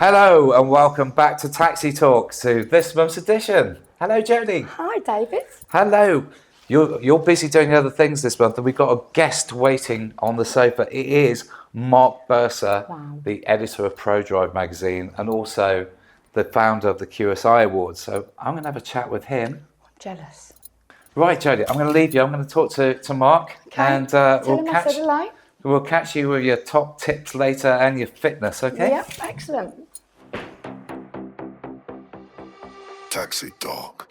Hello and welcome back to Taxi Talks, to this month's edition. Hello, Jodie. Hi, David. Hello. You're busy doing other things this month, and we've got a guest waiting on the sofa. It is Mark Bursa, the editor of ProDrive magazine, and also the founder of the QSI Awards. So I'm going to have a chat with him. I'm jealous. Right, Jodie, I'm going to leave you. I'm going to talk to Mark, and we'll catch you with your top tips later and your fitness. Okay? Yep, excellent. Taxi Talk.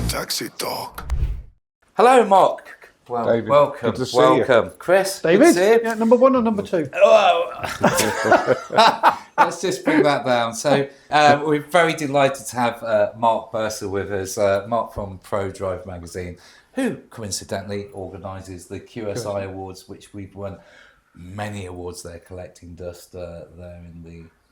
Taxi Talk. Hello, Mark. Well, David, welcome. good to see welcome. Chris, David? good to see you. Yeah, number one or number two? Let's just bring that down. So we're very delighted to have Mark Bursa with us, Mark from ProDrive magazine, who coincidentally organises the QSI Awards, which we've won many awards there, collecting dust there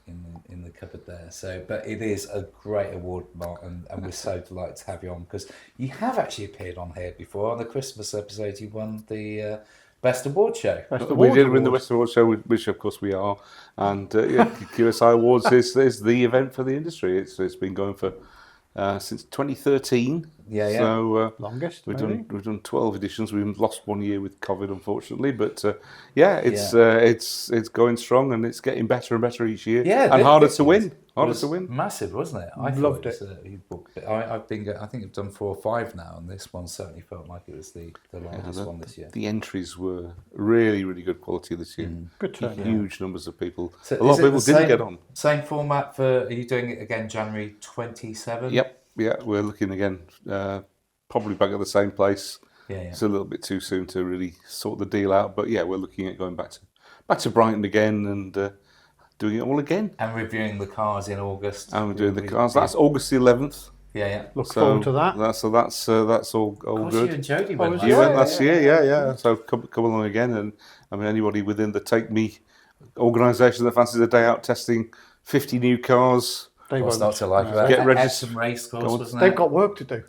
in the cupboard there. So, but it is a great award, Mark, and we're so delighted to have you on, because you have actually appeared on here before. On the Christmas episode, you won the Best Award Show. We did win the Best Award Show, which of course we are, and QSI Awards is the event for the industry. It's been going for since 2013. Yeah. So Longest. we've done 12 editions. We've lost 1 year with COVID, unfortunately, but it's going strong, and it's getting better and better each year. Yeah, and harder to win. Harder to win. Massive, wasn't it? I Loved it. I think I've done 4 or 5 now, and this one certainly felt like it was the largest one this year. The entries were really, really good quality this year. Good turn. Huge numbers of people. So a lot of people didn't get on. Same format for? Are you doing it again January 27? Yep. Yeah, we're looking again, probably back at the same place. Yeah. It's a little bit too soon to really sort the deal out, but yeah, we're looking at going back to Brighton again and doing it all again. And reviewing the cars in August. And we're doing the cars. That's August the 11th. Yeah. Look forward to that. That's all Gosh, good. you and Jodie went. You went last year, yeah. So come along again, and I mean anybody within the Take Me organisation that fancies a day out testing 50 new cars. What's not to like about Get registered. some race course, wasn't They've it? got work to do.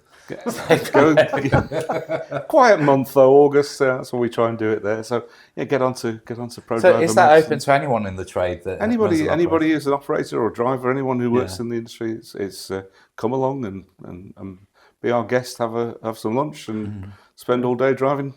Quiet month though, August. That's when we try and do it there. So yeah, get onto ProDrive. So is that open to anyone in the trade? That anybody who's an operator or a driver, anyone who works in the industry, it's come along and be our guest, have some lunch and spend all day driving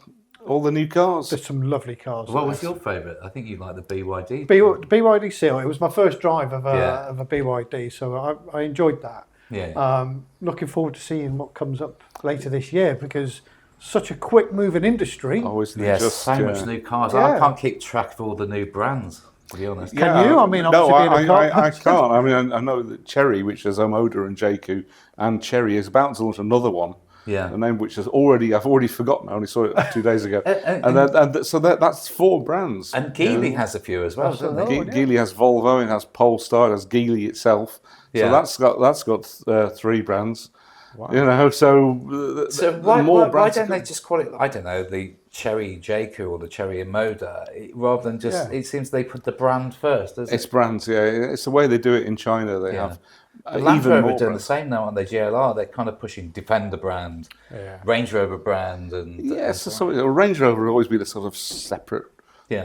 all the new cars. There's some lovely cars. What was your favourite? I think you like the BYD. BYD Seal. It was my first drive of a BYD, so I enjoyed that. Yeah. Looking forward to seeing what comes up later this year, because such a quick moving industry. Always much new cars. Yeah. I can't keep track of all the new brands, to be honest. Can you? I mean, no, obviously being a car. I can't. I mean, I know that Chery, which is Omoda and Jaecoo, and Chery is about to launch another one. Yeah. The name which I've already forgotten. I only saw it 2 days ago. So that's 4 brands. And Geely has a few as well, doesn't it? Geely has Volvo, it has Polestar, it has Geely itself. Yeah. So that's got 3 brands. Wow. You know, so why don't they just call it, I don't know, the Chery Jaecoo or the Chery Omoda, rather than just, it seems they put the brand first, doesn't it? It's brands, yeah. It's the way they do it in China. They have But Land even Rover more are doing brands. the same now, aren't they? GLR, they're kind of pushing Defender brand, Range Rover brand, and So Range Rover will always be the sort of separate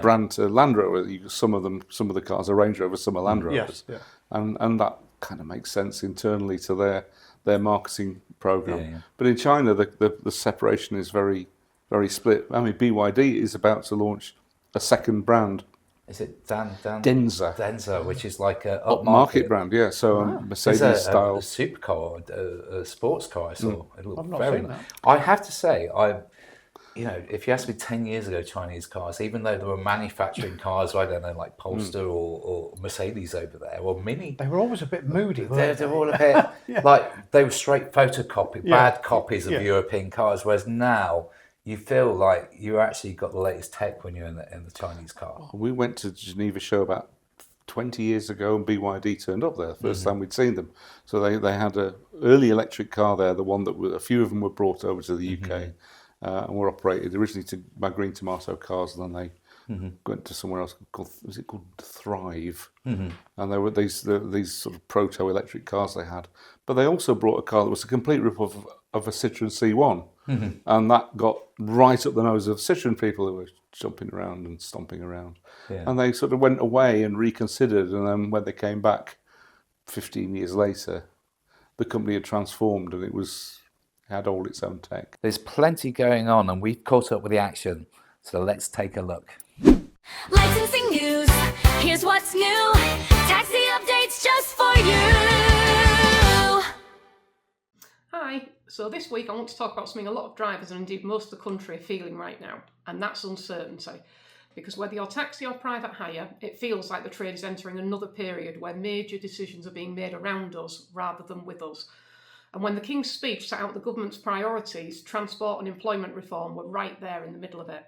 brand to Land Rover. Some of the cars are Range Rovers, some are Land Rovers, and that kind of makes sense internally to their marketing program. Yeah. But in China, the separation is very, very split. I mean, BYD is about to launch a second brand. Is it Denza. Denza, which is like a Upmarket brand, yeah. So Mercedes style. A supercar, a sports car. I saw. It looked I've not very seen nice. that. I have to say, if you asked me 10 years ago, Chinese cars, even though they were manufacturing cars, I don't know, like Polestar or Mercedes over there, or Mini. They were always a bit moody. They're all a bit like they were straight bad copies of European cars. Whereas now you feel like you actually got the latest tech when you're in the Chinese car. We went to the Geneva show about 20 years ago, and BYD turned up there the first time we'd seen them. So they had an early electric car there, the one that a few of them were brought over to the UK and were operated originally by Green Tomato Cars, and then went to somewhere else called, was it called Thrive? And there were these sort of proto electric cars they had, but they also brought a car that was a complete rip-off of a Citroen C1, and that got right up the nose of Citroen people who were jumping around and stomping around, and they sort of went away and reconsidered, and then when they came back 15 years later, the company had transformed and it had all its own tech. There's plenty going on, and we've caught up with the action, so let's take a look. Licensing news, here's what's new. Taxi updates just for you. Hi, so this week I want to talk about something a lot of drivers and indeed most of the country are feeling right now, and that's uncertainty. Because whether you're taxi or private hire, it feels like the trade is entering another period where major decisions are being made around us rather than with us. And when the King's speech set out the government's priorities, transport and employment reform were right there in the middle of it.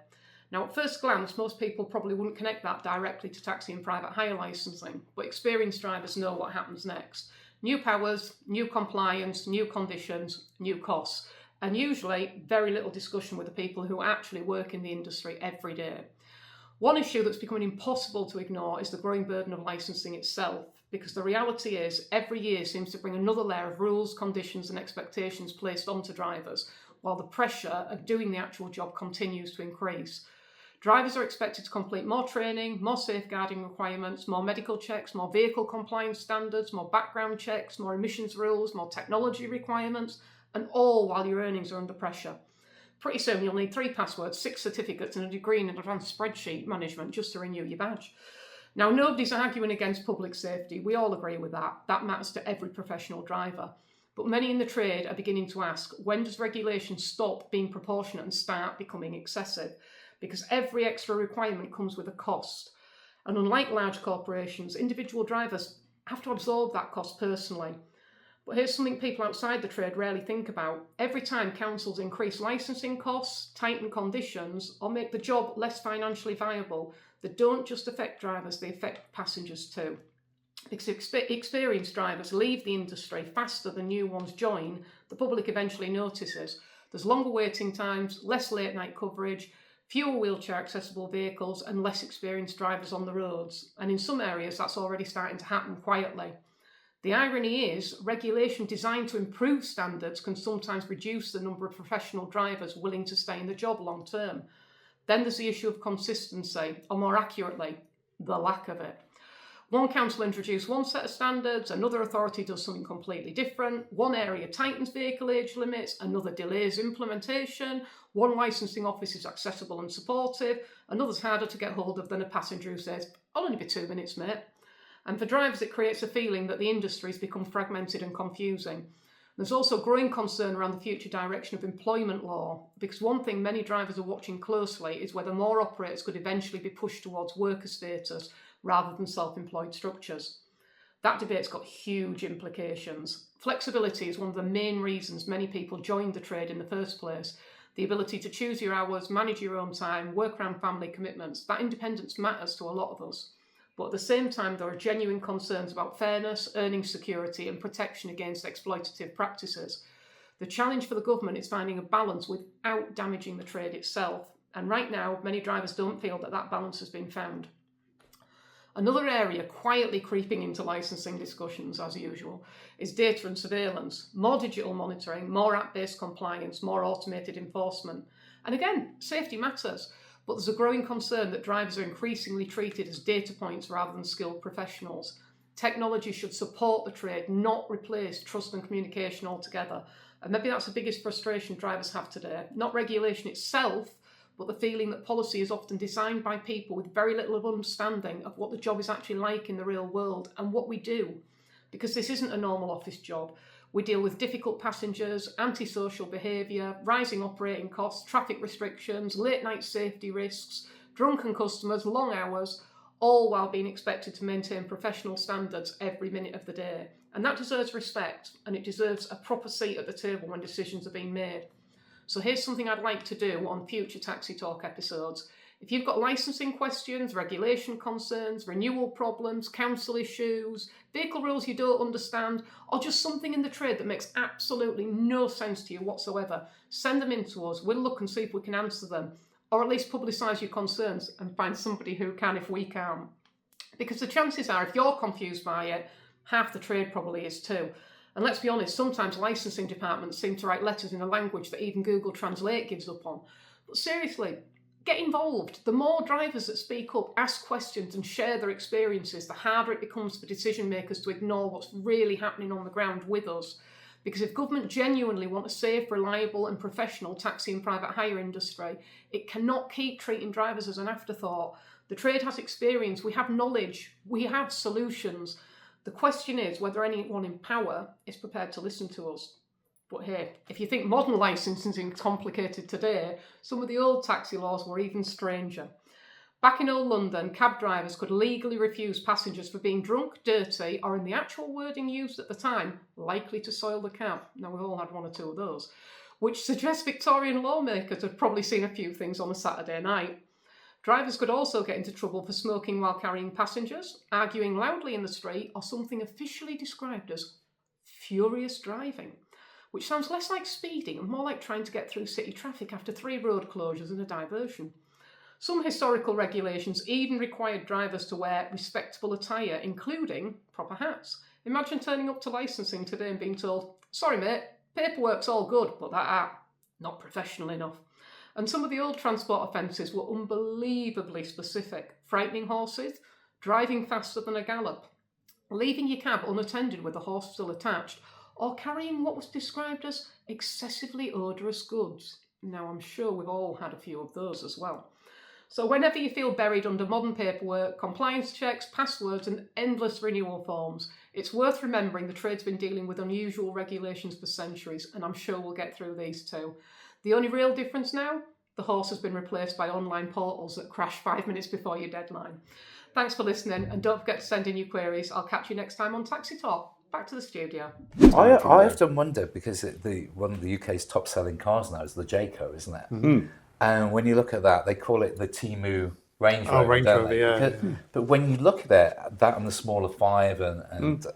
Now, at first glance, most people probably wouldn't connect that directly to taxi and private hire licensing, but experienced drivers know what happens next. New powers, new compliance, new conditions, new costs, and usually very little discussion with the people who actually work in the industry every day. One issue that's becoming impossible to ignore is the growing burden of licensing itself, because the reality is every year seems to bring another layer of rules, conditions and expectations placed onto drivers, while the pressure of doing the actual job continues to increase. Drivers are expected to complete more training, more safeguarding requirements, more medical checks, more vehicle compliance standards, more background checks, more emissions rules, more technology requirements, and all while your earnings are under pressure. Pretty soon you'll need 3 passwords, 6 certificates and a degree in advanced spreadsheet management just to renew your badge. Now, nobody's arguing against public safety. We all agree with that. That matters to every professional driver. But many in the trade are beginning to ask, when does regulation stop being proportionate and start becoming excessive? Because every extra requirement comes with a cost. And unlike large corporations, individual drivers have to absorb that cost personally. But here's something people outside the trade rarely think about. Every time councils increase licensing costs, tighten conditions, or make the job less financially viable, they don't just affect drivers, they affect passengers too. Because experienced drivers leave the industry faster than new ones join, the public eventually notices. There's longer waiting times, less late night coverage, fewer wheelchair accessible vehicles and less experienced drivers on the roads. And in some areas that's already starting to happen quietly. The irony is, regulation designed to improve standards can sometimes reduce the number of professional drivers willing to stay in the job long term. Then there's the issue of consistency, or more accurately, the lack of it. One council introduces one set of standards, another authority does something completely different, one area tightens vehicle age limits, another delays implementation, one licensing office is accessible and supportive, another's harder to get hold of than a passenger who says, "I'll only be 2 minutes, mate." And for drivers, it creates a feeling that the industry's become fragmented and confusing. There's also growing concern around the future direction of employment law, because one thing many drivers are watching closely is whether more operators could eventually be pushed towards worker status rather than self-employed structures. That debate's got huge implications. Flexibility is one of the main reasons many people joined the trade in the first place. The ability to choose your hours, manage your own time, work around family commitments. That independence matters to a lot of us. But at the same time, there are genuine concerns about fairness, earning security and protection against exploitative practices. The challenge for the government is finding a balance without damaging the trade itself. And right now, many drivers don't feel that that balance has been found. Another area quietly creeping into licensing discussions, as usual, is data and surveillance. More digital monitoring, more app-based compliance, more automated enforcement. And again, safety matters. But there's a growing concern that drivers are increasingly treated as data points rather than skilled professionals. Technology should support the trade, not replace trust and communication altogether. And maybe that's the biggest frustration drivers have today. Not regulation itself, but the feeling that policy is often designed by people with very little of understanding of what the job is actually like in the real world and what we do. Because this isn't a normal office job. We deal with difficult passengers, antisocial behaviour, rising operating costs, traffic restrictions, late night safety risks, drunken customers, long hours, all while being expected to maintain professional standards every minute of the day. And that deserves respect, and it deserves a proper seat at the table when decisions are being made. So here's something I'd like to do on future Taxi Talk episodes. If you've got licensing questions, regulation concerns, renewal problems, council issues, vehicle rules you don't understand, or just something in the trade that makes absolutely no sense to you whatsoever, send them in to us. We'll look and see if we can answer them. or at least publicise your concerns and find somebody who can if we can't. Because the chances are, if you're confused by it, half the trade probably is too. And let's be honest, sometimes licensing departments seem to write letters in a language that even Google Translate gives up on. But seriously, get involved. The more drivers that speak up, ask questions and share their experiences, the harder it becomes for decision makers to ignore what's really happening on the ground with us. Because if government genuinely want a safe, reliable and professional taxi and private hire industry, it cannot keep treating drivers as an afterthought. The trade has experience, we have knowledge, we have solutions. The question is whether anyone in power is prepared to listen to us. But hey, if you think modern licensing is complicated today, some of the old taxi laws were even stranger. Back in old London, cab drivers could legally refuse passengers for being drunk, dirty, or in the actual wording used at the time, likely to soil the cab. Now, we've all had one or two of those, which suggests Victorian lawmakers had probably seen a few things on a Saturday night. Drivers could also get into trouble for smoking while carrying passengers, arguing loudly in the street, or something officially described as furious driving, which sounds less like speeding and more like trying to get through city traffic after 3 road closures and a diversion. Some historical regulations even required drivers to wear respectable attire, including proper hats. Imagine turning up to licensing today and being told, "Sorry mate, paperwork's all good, but that hat, not professional enough." And some of the old transport offences were unbelievably specific. Frightening horses, driving faster than a gallop, leaving your cab unattended with the horse still attached, or carrying what was described as excessively odorous goods. Now, I'm sure we've all had a few of those as well. So whenever you feel buried under modern paperwork, compliance checks, passwords and endless renewal forms, it's worth remembering the trade's been dealing with unusual regulations for centuries, and I'm sure we'll get through these too. The only real difference now? The horse has been replaced by online portals that crash 5 minutes before your deadline. Thanks for listening, and don't forget to send in your queries. I'll catch you next time on Taxi Talk. Back to the studio. I often wonder, because one of the UK's top-selling cars now is the Jaecoo, isn't it? Mm-hmm. And when you look at that, they call it the Temu Range Rover. Oh, Range Rover, yeah. But when you look at it, that and the smaller 5, and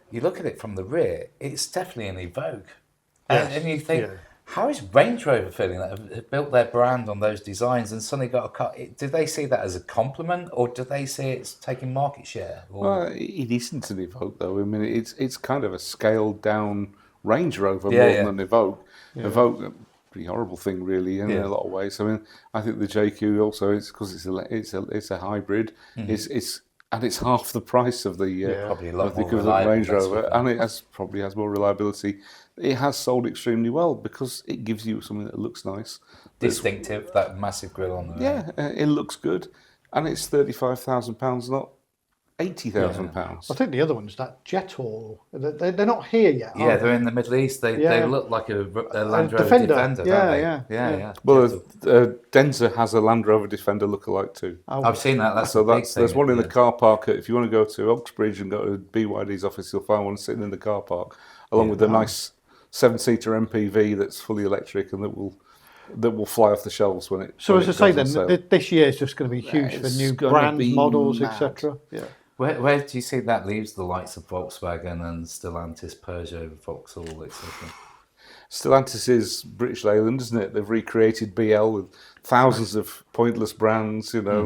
you look at it from the rear, it's definitely an Evoque. Yes. And you think, how is Range Rover feeling that have built their brand on those designs and suddenly got a car? Do they see that as a compliment, or do they see it's taking market share? Or... Well, it isn't an Evoque, though. I mean, it's kind of a scaled-down Range Rover more than an Evoque. Yeah. Evoque, pretty horrible thing, really, in a lot of ways. I mean, I think the Jaecoo also is because it's a hybrid. Mm-hmm. It's half the price of the probably a lot more equivalent Range Rover, and it probably has more reliability. It has sold extremely well because it gives you something that looks nice, distinctive. That massive grille on the rear. It looks good, and it's £35,000, not £80,000. I think the other one's that Jaecoo. They're not here yet. Yeah, they're in the Middle East. They look like a Land Rover Defender, don't they? Yeah. Well, Denza has a Land Rover Defender lookalike too. I've seen that. There's one in the car park. If you want to go to Oxbridge and go to BYD's office, you'll find one sitting in the car park, along with a nice 7-seater MPV that's fully electric and that will fly off the shelves when it. So as I say, then this year is just going to be huge for new brands, models, etc. Yeah. Where do you see that leaves the likes of Volkswagen and Stellantis, Peugeot, Vauxhall, etc.? Stellantis is British Leyland, isn't it? They've recreated BL with thousands of pointless brands. You know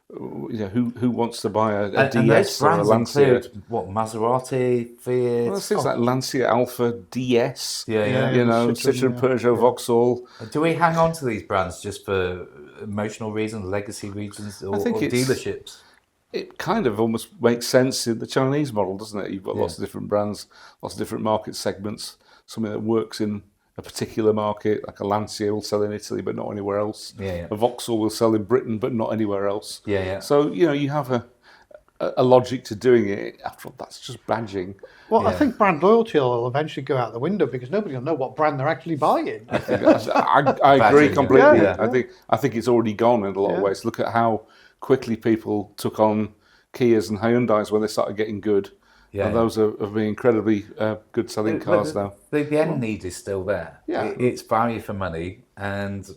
who wants to buy a DS or a Lancia? Include, Maserati, Fiat. Well, things like Lancia Alpha, DS. Citroen, Peugeot, Vauxhall. Do we hang on to these brands just for emotional reasons, legacy reasons, or dealerships? It kind of almost makes sense in the Chinese model, doesn't it? You've got lots of different brands, lots of different market segments. Something that works in a particular market, like a Lancia will sell in Italy but not anywhere else. A Vauxhall will sell in Britain but not anywhere else. So you have a logic to doing it. After all, that's just badging. Well, I think brand loyalty will eventually go out the window because nobody will know what brand they're actually buying. I agree completely. I think it's already gone in a lot of ways. Look at how quickly people took on Kias and Hyundais when they started getting good. And those have been incredibly good selling cars now. The end need is still there. It's value for money and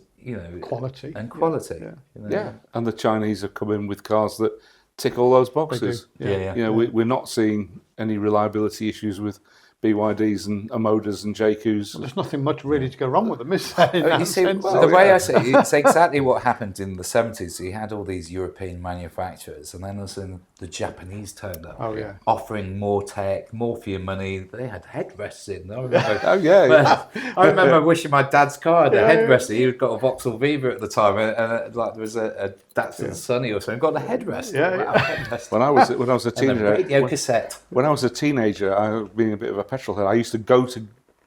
quality. And quality. And the Chinese have come in with cars that tick all those boxes. We're not seeing any reliability issues with BYDs and Omodas and Jaekoos. There's nothing much really to go wrong with them, is there? in You that see, sense? the way I see it, it's exactly what happened in the 70s. You had all these European manufacturers, and then also the Japanese turned up, offering more tech, more for your money. They had headrests in. I remember, I remember wishing my dad's car had a headrest. He had got a Vauxhall Viva at the time, and like there was a Datsun Sunny or something, got a headrest. Headrest. When I was a teenager, radio cassette. When I was a teenager, being a bit of a petrol head, I used to go to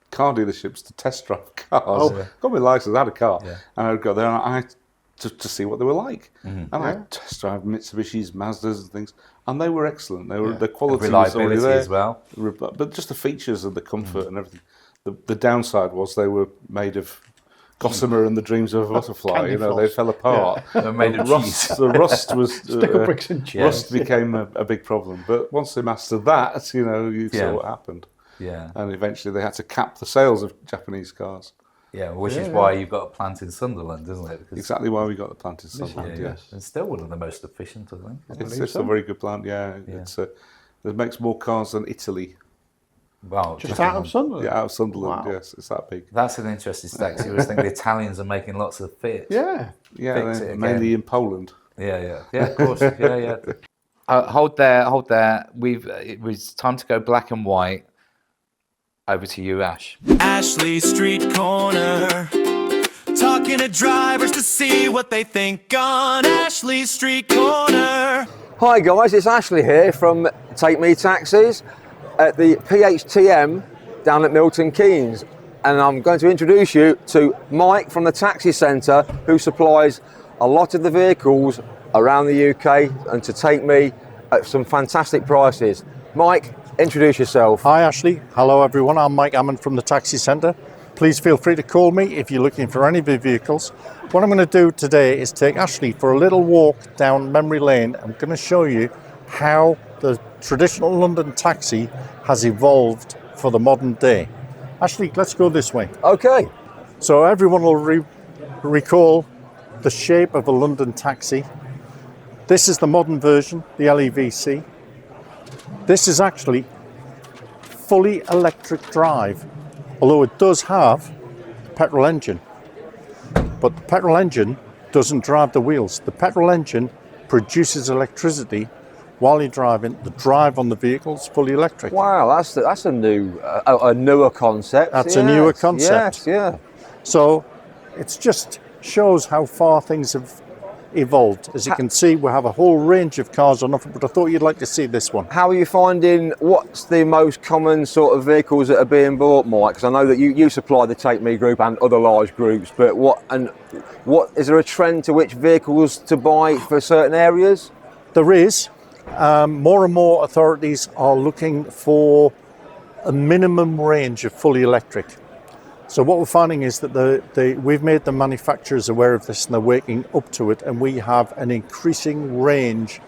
car dealerships to test drive cars. Got my license, I had a car, and I'd go there and to see what they were like. And I test drive Mitsubishis, Mazdas and things, and they were excellent. The quality was already there as well. But just the features and the comfort and everything. The downside was they were made of gossamer and the dreams of a butterfly. They fell apart. They were made of cheese. The rust was Sticker bricks and cheese. Rust became a big problem. But once they mastered that, you saw what happened. Yeah. And eventually they had to cap the sales of Japanese cars. Yeah, which is why you've got a plant in Sunderland, isn't it? Because exactly why we got the plant in Sunderland, yes. It's still one of the most efficient, I think. It's a very good plant, It makes more cars than Italy. Wow. Just out of Sunderland? Yeah, out of Sunderland, yes. It's that big. That's an interesting stat. You always think the Italians are making lots of Fiat. Yeah. Yeah, mainly in Poland. Yeah, of course. Hold there. It was time to go black and white. Over to you, Ash. Ashley Street Corner. Talking to drivers to see what they think on Ashley Street Corner. Hi guys, it's Ashley here from Take Me Taxis at the PHTM down at Milton Keynes. And I'm going to introduce you to Mike from the Taxi Centre, who supplies a lot of the vehicles around the UK and to Take Me at some fantastic prices. Mike, introduce yourself. Hi Ashley, hello everyone, I'm Mike Hammond from the Taxi Centre. Please feel free to call me if you're looking for any of the vehicles. What I'm going to do today is take Ashley for a little walk down memory lane. I'm going to show you how the traditional London taxi has evolved for the modern day. Ashley, let's go this way. Okay. So everyone will recall the shape of a London taxi. This is the modern version, the LEVC. This is actually fully electric drive, although it does have a petrol engine. But the petrol engine doesn't drive the wheels. The petrol engine produces electricity while you're driving. The drive on the vehicle is fully electric. Wow, that's a newer concept. That's a newer concept. Yes, yeah. So it just shows how far things have evolved. As you can see, we have a whole range of cars on offer, but I thought you'd like to see this one. How are you finding, what's the most common sort of vehicles that are being bought, Mike? Because I know that you supply the Take Me group and other large groups, but what is there a trend to which vehicles to buy for certain areas? There is. More and more authorities are looking for a minimum range of fully electric. So what we're finding is that we've made the manufacturers aware of this and they're waking up to it, and we have an increasing range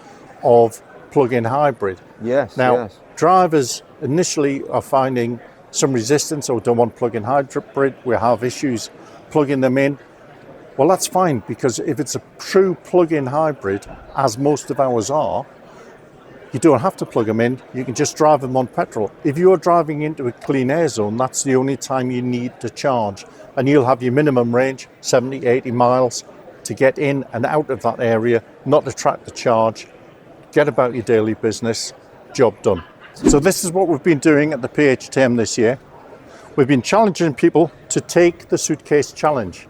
of plug-in hybrid. Yes. Now, drivers initially are finding some resistance or don't want plug-in hybrid. We have issues plugging them in. Well, that's fine, because if it's a true plug-in hybrid, as most of ours are, you don't have to plug them in, you can just drive them on petrol. If you're driving into a clean air zone, that's the only time you need to charge. And you'll have your minimum range, 70, 80 miles, to get in and out of that area, not to track the charge, get about your daily business, job done. So this is what we've been doing at the PHTM this year. We've been challenging people to take the suitcase challenge,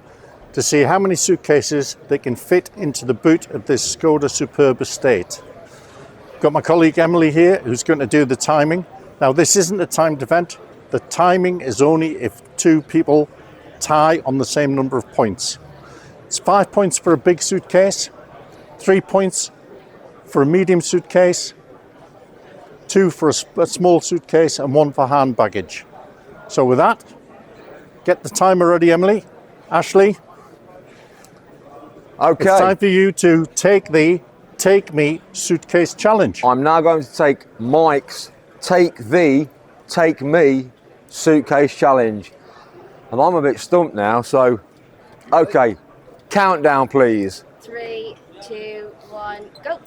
to see how many suitcases they can fit into the boot of this Skoda Superb estate. Got my colleague Emily here who's going to do the timing. Now this isn't a timed event. The timing is only if two people tie on the same number of points. It's 5 points for a big suitcase, 3 points for a medium suitcase, 2 for a small suitcase, and 1 for hand baggage. So with that, get the timer ready, Emily. Ashley, okay. It's time for you to take the Take Me suitcase challenge. I'm now going to take Mike's Take Me suitcase challenge. And I'm a bit stumped now, so, okay, countdown please. 3, 2, 1, go.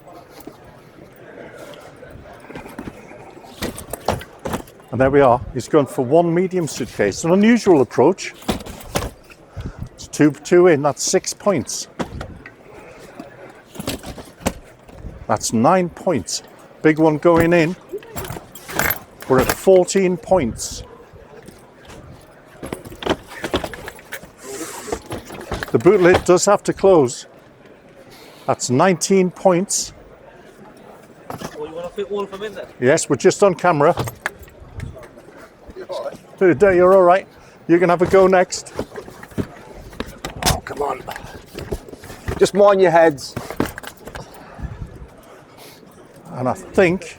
And there we are. He's gone for one medium suitcase. An unusual approach. It's two in. That's 6 points. That's 9 points. Big one going in. We're at 14 points. The boot lid does have to close. That's 19 points. Oh, you want to fit all of them in there? Yes, we're just on camera. You're all right. You can have a go next. Oh, come on. Just mind your heads. And I think,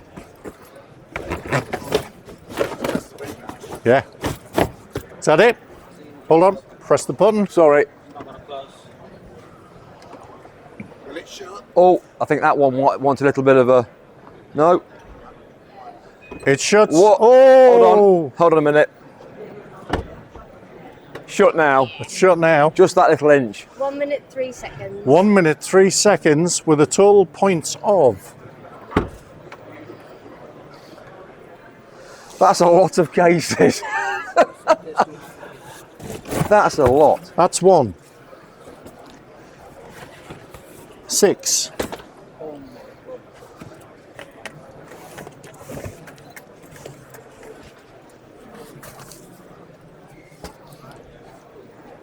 yeah. Is that it? Hold on. Press the button. Sorry. Oh, I think that one wants a little bit of a... No. It shuts. What? Oh! Hold on a minute. Shut now. It's shut now. Just that little inch. 1 minute 3 seconds. 1 minute 3 seconds with a total points of... That's a lot of cases. That's a lot. That's 1. 6.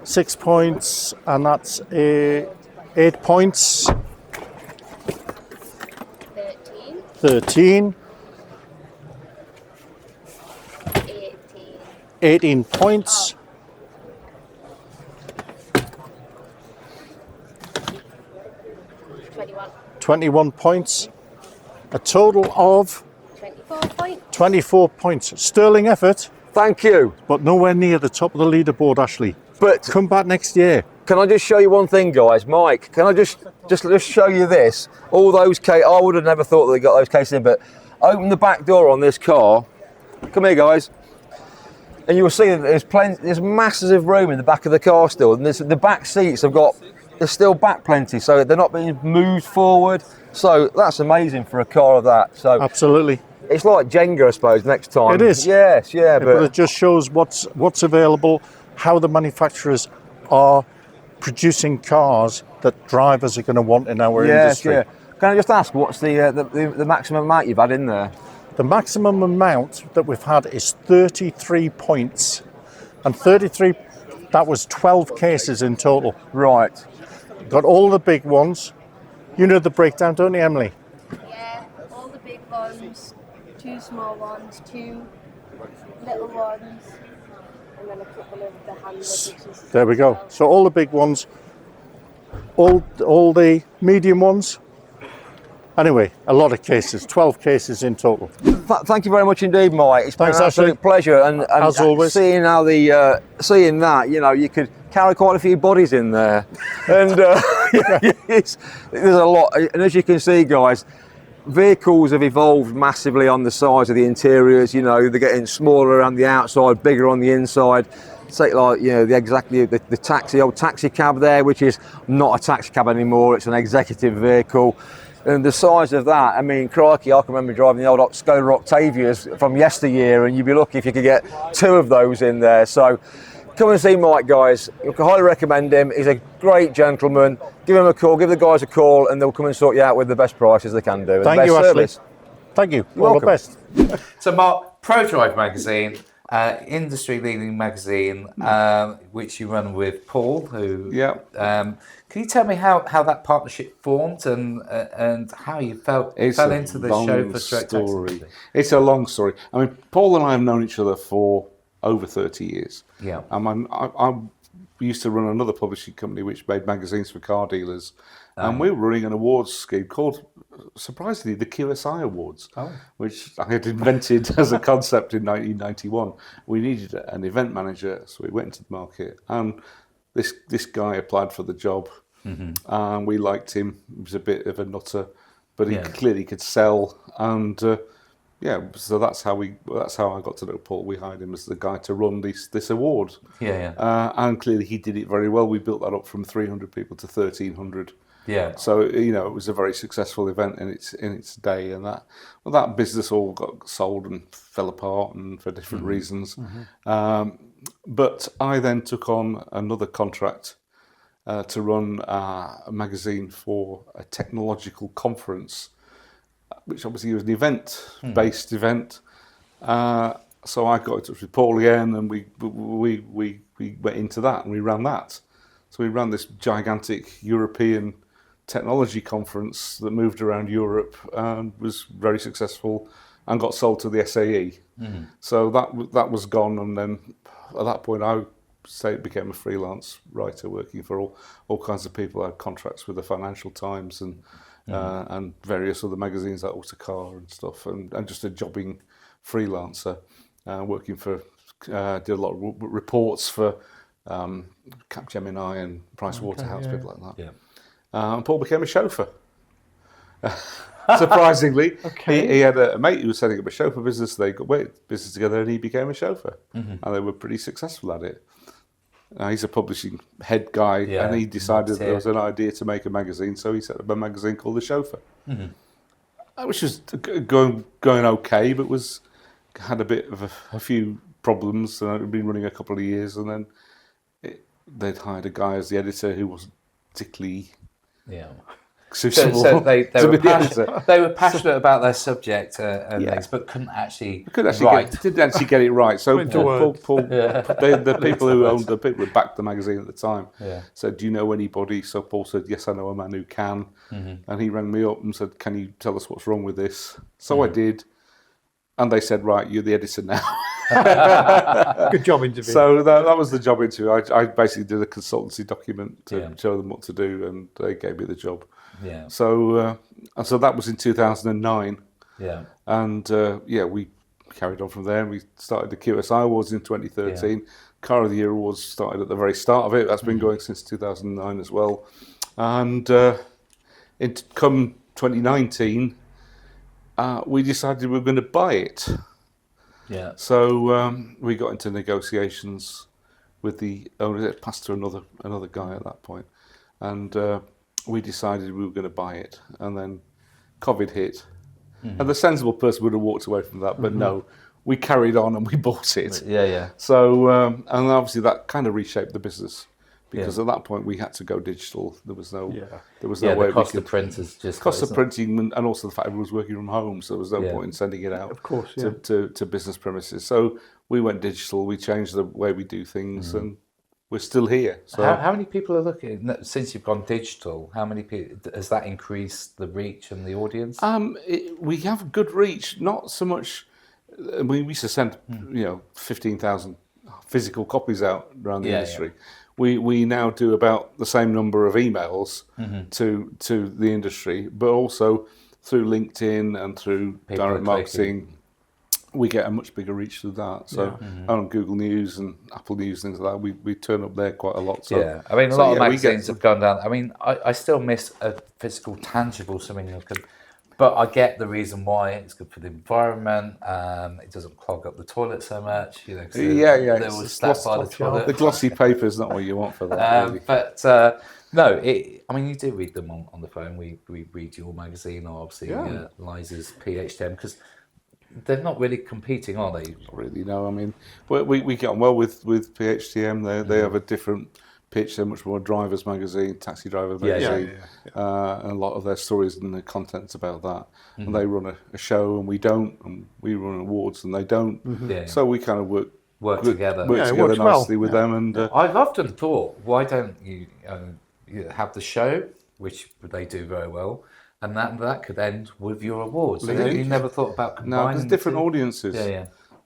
6 points, and that's 8 points. 13. 18 points. 21 points. A total of 24 points. Sterling effort. Thank you. But nowhere near the top of the leaderboard, Ashley. But come back next year. Can I just show you one thing, guys? Mike, can I just show you this? All those cases, I would have never thought that they got those cases in, but open the back door on this car. Come here, guys. And you will see that there's masses of room in the back of the car still. And the back seats there's still back plenty, so they're not being moved forward. So that's amazing for a car of that. So absolutely. It's like Jenga, I suppose, next time. It is. Yes, yeah. But it just shows what's available, how the manufacturers are producing cars that drivers are going to want in our industry. Yeah. Can I just ask, what's the maximum amount you've had in there? The maximum amount that we've had is 33 points. And 33, that was 12 cases in total. Right. Got all the big ones. You know the breakdown, don't you, Emily? Yeah, all the big ones, 2 small ones, 2 little ones, and then a couple of the hand luggages. There we go. So all the big ones, all the medium ones. Anyway, a lot of cases, 12 cases in total. Thank you very much indeed, Mike. It's been an absolute pleasure. And as always, seeing how seeing that, you could carry quite a few bodies in there, and there's a lot. And as you can see, guys, vehicles have evolved massively on the size of the interiors. They're getting smaller around the outside, bigger on the inside. Take like the old taxi cab there, which is not a taxi cab anymore. It's an executive vehicle. And the size of that, I mean, crikey, I can remember driving the old Skoda Octavias from yesteryear, and you'd be lucky if you could get 2 of those in there. So come and see Mike, guys. I can highly recommend him. He's a great gentleman. Give him a call, give the guys a call, and they'll come and sort you out with the best prices they can do. Thank you, Ashley. Thank you. All the best. So, Mark, ProDrive magazine, industry-leading magazine, which you run with Paul, who... Yeah. Can you tell me how that partnership formed and how you fell into the show for Straight Taxi? It's a long story. I mean, Paul and I have known each other for over 30 years. Yeah. I used to run another publishing company which made magazines for car dealers. And we were running an awards scheme called, surprisingly, the QSI Awards, which I had invented as a concept in 1991. We needed an event manager, so we went into the market. And this guy applied for the job, and we liked him. He was a bit of a nutter, but he clearly could sell. And so that's how I got to know Paul. We hired him as the guy to run this award. And clearly he did it very well. We built that up from 300 people to 1,300. Yeah. So you know, it was a very successful event in its day, and that business all got sold and fell apart, and for different reasons. But I then took on another contract to run a magazine for a technological conference, which obviously was an event-based event. So I got in touch with Paul again, and we went into that, and we ran that. So we ran this gigantic European technology conference that moved around Europe and was very successful and got sold to the SAE. So that was gone, and then at that point I became a freelance writer working for all kinds of people. I had contracts with the Financial Times and various other magazines like Autocar and stuff, and just a jobbing freelancer working for did a lot of reports for Capgemini and Pricewaterhouse, people like that. And Paul became a chauffeur. Surprisingly, he had a mate who was setting up a chauffeur business. They got business together, and he became a chauffeur, and they were pretty successul at it. He's a publishing head guy, and he decided there was an idea to make a magazine, so he set up a magazine called The Chauffeur, which was going okay, but had a bit of a few problems. And it'd been running a couple of years, and then they'd hired a guy as the editor who wasn't particularly suitable. So they were passionate about their subject and things, but couldn't actually didn't actually get it right. So Paul, the people who owned the people who backed the magazine at the time said, "Do you know anybody?" So Paul said, "Yes, I know a man who can." And he rang me up and said, "Can you tell us what's wrong with this?" So I did, and they said, "Right, you're the editor now." Good job interview. So that was the job interview. I basically did a consultancy document to show them what to do, and they gave me the job. So that was in 2009. And we carried on from there. We started the QSI Awards in 2013. Car of the Year Awards started at the very start of it. That's been going since 2009 as well. And come 2019, we decided we were going to buy it. So we got into negotiations with the owner. It passed to another guy at that point, and we decided we were going to buy it. And then COVID hit, and the sensible person would have walked away from that, but no, we carried on and we bought it. So and obviously that kind of reshaped the business. Because at that point we had to go digital. There was no way the cost of printers cost of printing, and also the fact everyone was working from home, so there was no point in sending it out. Of course, to business premises. So we went digital. We changed the way we do things, and we're still here. So how many people are looking since you've gone digital? How many people has that increased the reach and the audience? We have good reach. Not so much. We used to send 15,000 physical copies out around the industry. We now do about the same number of emails to the industry, but also through LinkedIn and through direct marketing, we get a much bigger reach through that. So on Google News and Apple News, things like that, we turn up there quite a lot. So, I mean, a lot of magazines have gone down. I mean, I still miss a physical, tangible something. But I get the reason why. It's good for the environment. It doesn't clog up the toilet so much. They will slap by the toilet. The glossy paper is not what you want for that. Really. But no, I mean, you do read them on the phone. We read your magazine, or obviously Liza's PHTM, because they're not really competing, are they? Not really, no. I mean, we get on well with PHTM. They have a different pitch. They're much more a driver's magazine, taxi driver magazine, and a lot of their stories and the content's about that. And they run a show, and we don't, and we run awards, and they don't. So we kind of work together nicely with them. And I've often thought, why don't you have the show, which they do very well, and that could end with your awards. So you never thought about combining? No, there's different audiences.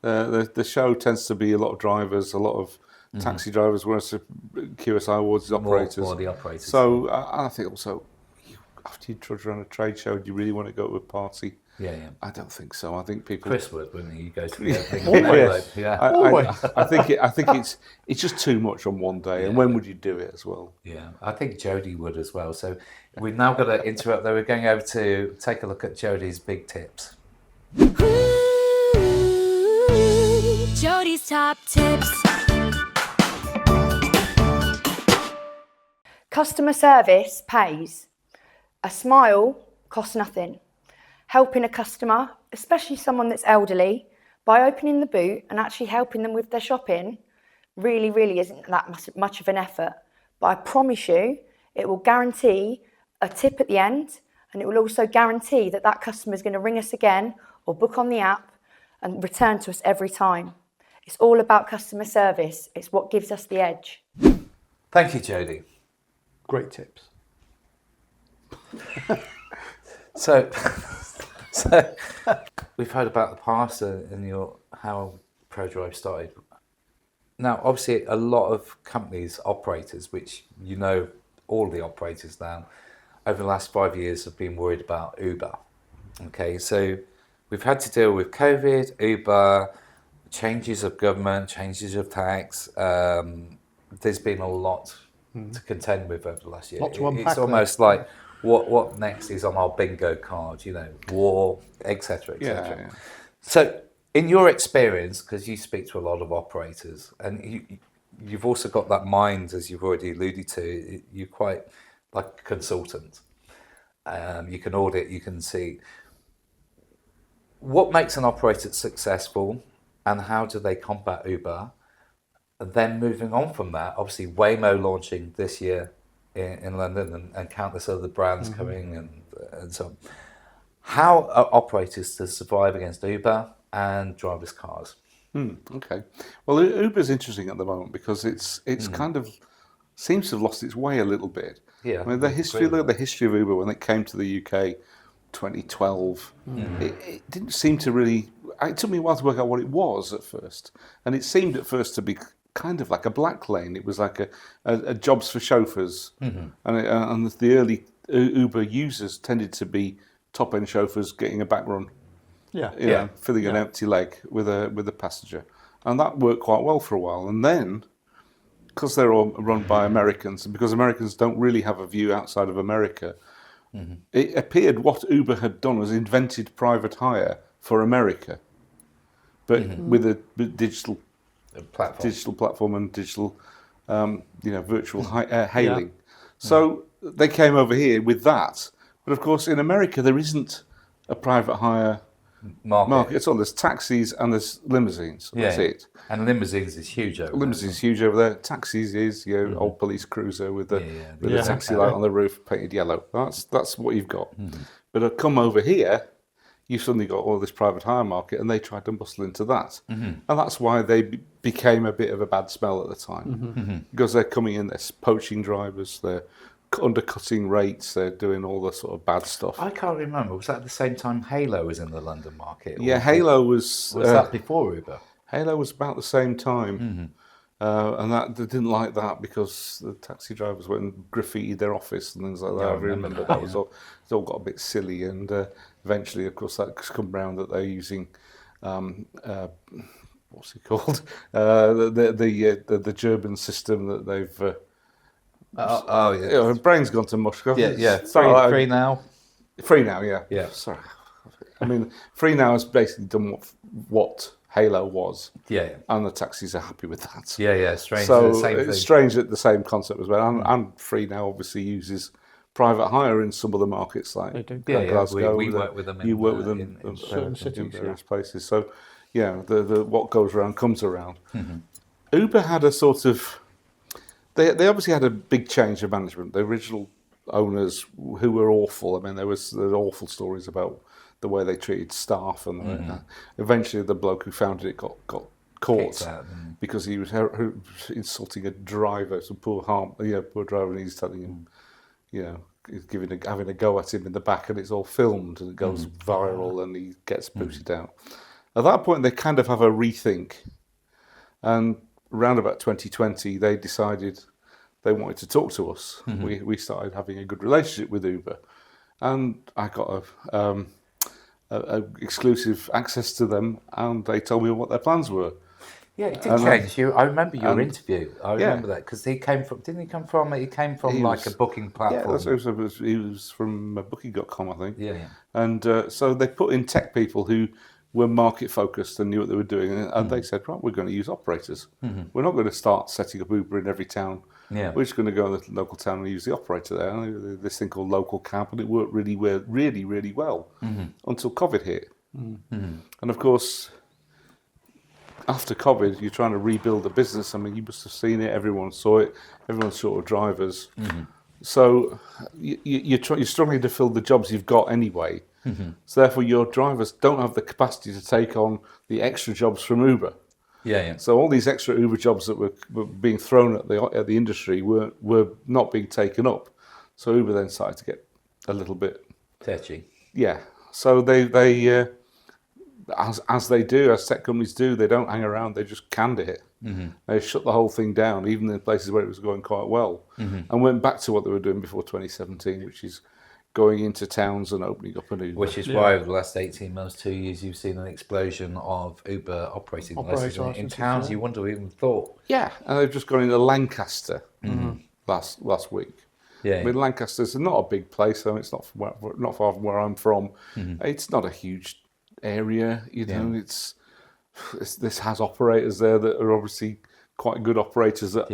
The show tends to be a lot of drivers, a lot of taxi drivers, whereas the QSI Awards is operators. More the operators. So I think also, after you trudge around a trade show, do you really want to go to a party? I don't think so. I think people. Chris would, wouldn't he? You go to the thing. I think it's just too much on one day. And when would you do it as well? I think Jodie would as well. So we've now got to interrupt though. We're going over to take a look at Jodie's big tips. Jodie's top tips. Customer service pays. A smile costs nothing. Helping a customer, especially someone that's elderly, by opening the boot and actually helping them with their shopping, really, really isn't that much of an effort. But I promise you, it will guarantee a tip at the end, and it will also guarantee that that customer is going to ring us again or book on the app and return to us every time. It's all about customer service. It's what gives us the edge. Thank you, Jodie. Great tips. So we've heard about the past and how ProDrive started. Now, obviously, a lot of companies, operators, which you know all the operators now, over the last 5 years have been worried about Uber. Okay, so we've had to deal with COVID, Uber, changes of government, changes of tax. There's been a lot to contend with over the last year. It's almost like what next is on our bingo card, war, etc., etc. Yeah. So, in your experience, because you speak to a lot of operators, and you've also got that mind, as you've already alluded to, you're quite like a consultant. You can audit, you can see. What makes an operator successful, and how do they combat Uber? And then moving on from that, obviously Waymo launching this year in London and countless other brands coming and so on. How are operators to survive against Uber and driverless cars? Okay. Well, Uber's interesting at the moment because it's kind of seems to have lost its way a little bit. Yeah. I mean, look at the history of Uber when it came to the UK, 2012. It didn't seem to really. It took me a while to work out what it was at first, and it seemed at first to be kind of like a black lane. It was like a jobs for chauffeurs, and the early Uber users tended to be top-end chauffeurs getting a back run. Filling an empty leg with a passenger, and that worked quite well for a while. And then, because they're all run by Americans, and because Americans don't really have a view outside of America, it appeared what Uber had done was invented private hire for America, but with a digital platform and digital, virtual hailing. So they came over here with that, but of course in America there isn't a private hire market. It's all there's taxis and there's limousines. That's it. And limousines is huge over there. Limousines is huge over there. Taxis is old police cruiser with the taxi light on the roof painted yellow. That's what you've got. But come over here, you've suddenly got all this private hire market, and they tried to bustle into that, and that's why they became a bit of a bad smell at the time, because they're coming in, they're poaching drivers, they're undercutting rates, they're doing all the sort of bad stuff. I can't remember. Was that at the same time Halo was in the London market? Yeah, Halo was. Was that before Uber? Halo was about the same time, and that they didn't like that because the taxi drivers went and graffitied their office and things like that. I remember that was all. It all got a bit silly, and eventually, of course, that's come round that they're using. What's it called? The German system that they've. Brain's gone to mush. Free now. Free now, yeah. Sorry. I mean, Free now has basically done what Halo was. And the taxis are happy with that. Strange. So the same it's thing. strange that the same concept as well. And Free now obviously uses private hire in some of the markets like Glasgow. We work with them. You work with them in certain cities, in various places. So the what goes around comes around. Uber had a sort of. They obviously had a big change of management. The original owners, who were awful. I mean, there's awful stories about the way they treated staff, and eventually the bloke who founded it got caught because he was insulting a driver, some poor driver, and he's telling him, he's having a go at him in the back, and it's all filmed, and it goes viral, and he gets booted out. At that point, they kind of have a rethink, and around about 2020, they decided they wanted to talk to us. We started having a good relationship with Uber, and I got a exclusive access to them, and they told me what their plans were. Yeah, it did change. I remember your interview. I remember that because he came from. Didn't he come from? He came from like a booking platform. Yeah, he was from booking.com, I think. Yeah. And so they put in tech people who were market focused and knew what they were doing, and they said, right, we're going to use operators. We're not going to start setting up Uber in every town. Yeah. We're just going to go to the local town and use the operator there. And this thing called local cab, and it worked really well until COVID hit. And of course, after COVID, you're trying to rebuild the business. I mean, you must have seen it. Everyone saw it. Everyone's short of drivers. So you're struggling to fill the jobs you've got anyway. So therefore, your drivers don't have the capacity to take on the extra jobs from Uber. Yeah. So all these extra Uber jobs that were being thrown at the industry were not being taken up. So Uber then started to get a little bit touchy. Yeah. So they as they do, as tech companies do, they don't hang around. They just canned it. They shut the whole thing down, even in places where it was going quite well, and went back to what they were doing before 2017, which is going into towns and opening up an Uber. Which is why over the last 18 months, 2 years, you've seen an explosion of Uber operating licenses in towns you wouldn't have even thought. Yeah, and they've just gone into Lancaster last week. Yeah. I mean, Lancaster's not a big place, though. It's not far from where I'm from. It's not a huge area, you know. This has operators there that are obviously quite good operators that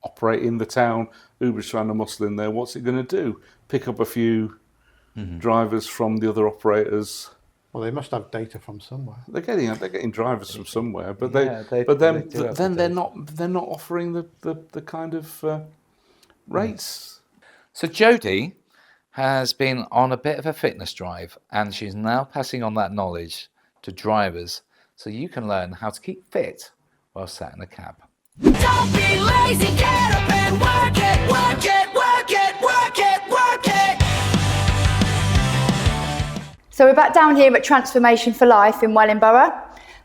operate in the town. Uber's trying to muscle in there. What's it going to do? Pick up a few drivers from the other operators. Well, they must have data from somewhere. They're getting drivers from somewhere, but they're not offering the kind of rates. So Jodie has been on a bit of a fitness drive, and she's now passing on that knowledge to drivers, so you can learn how to keep fit while sat in a cab. Don't be lazy, get up and work it, work it, work it, work it, work it. So we're back down here at Transformation for Life in Wellingborough,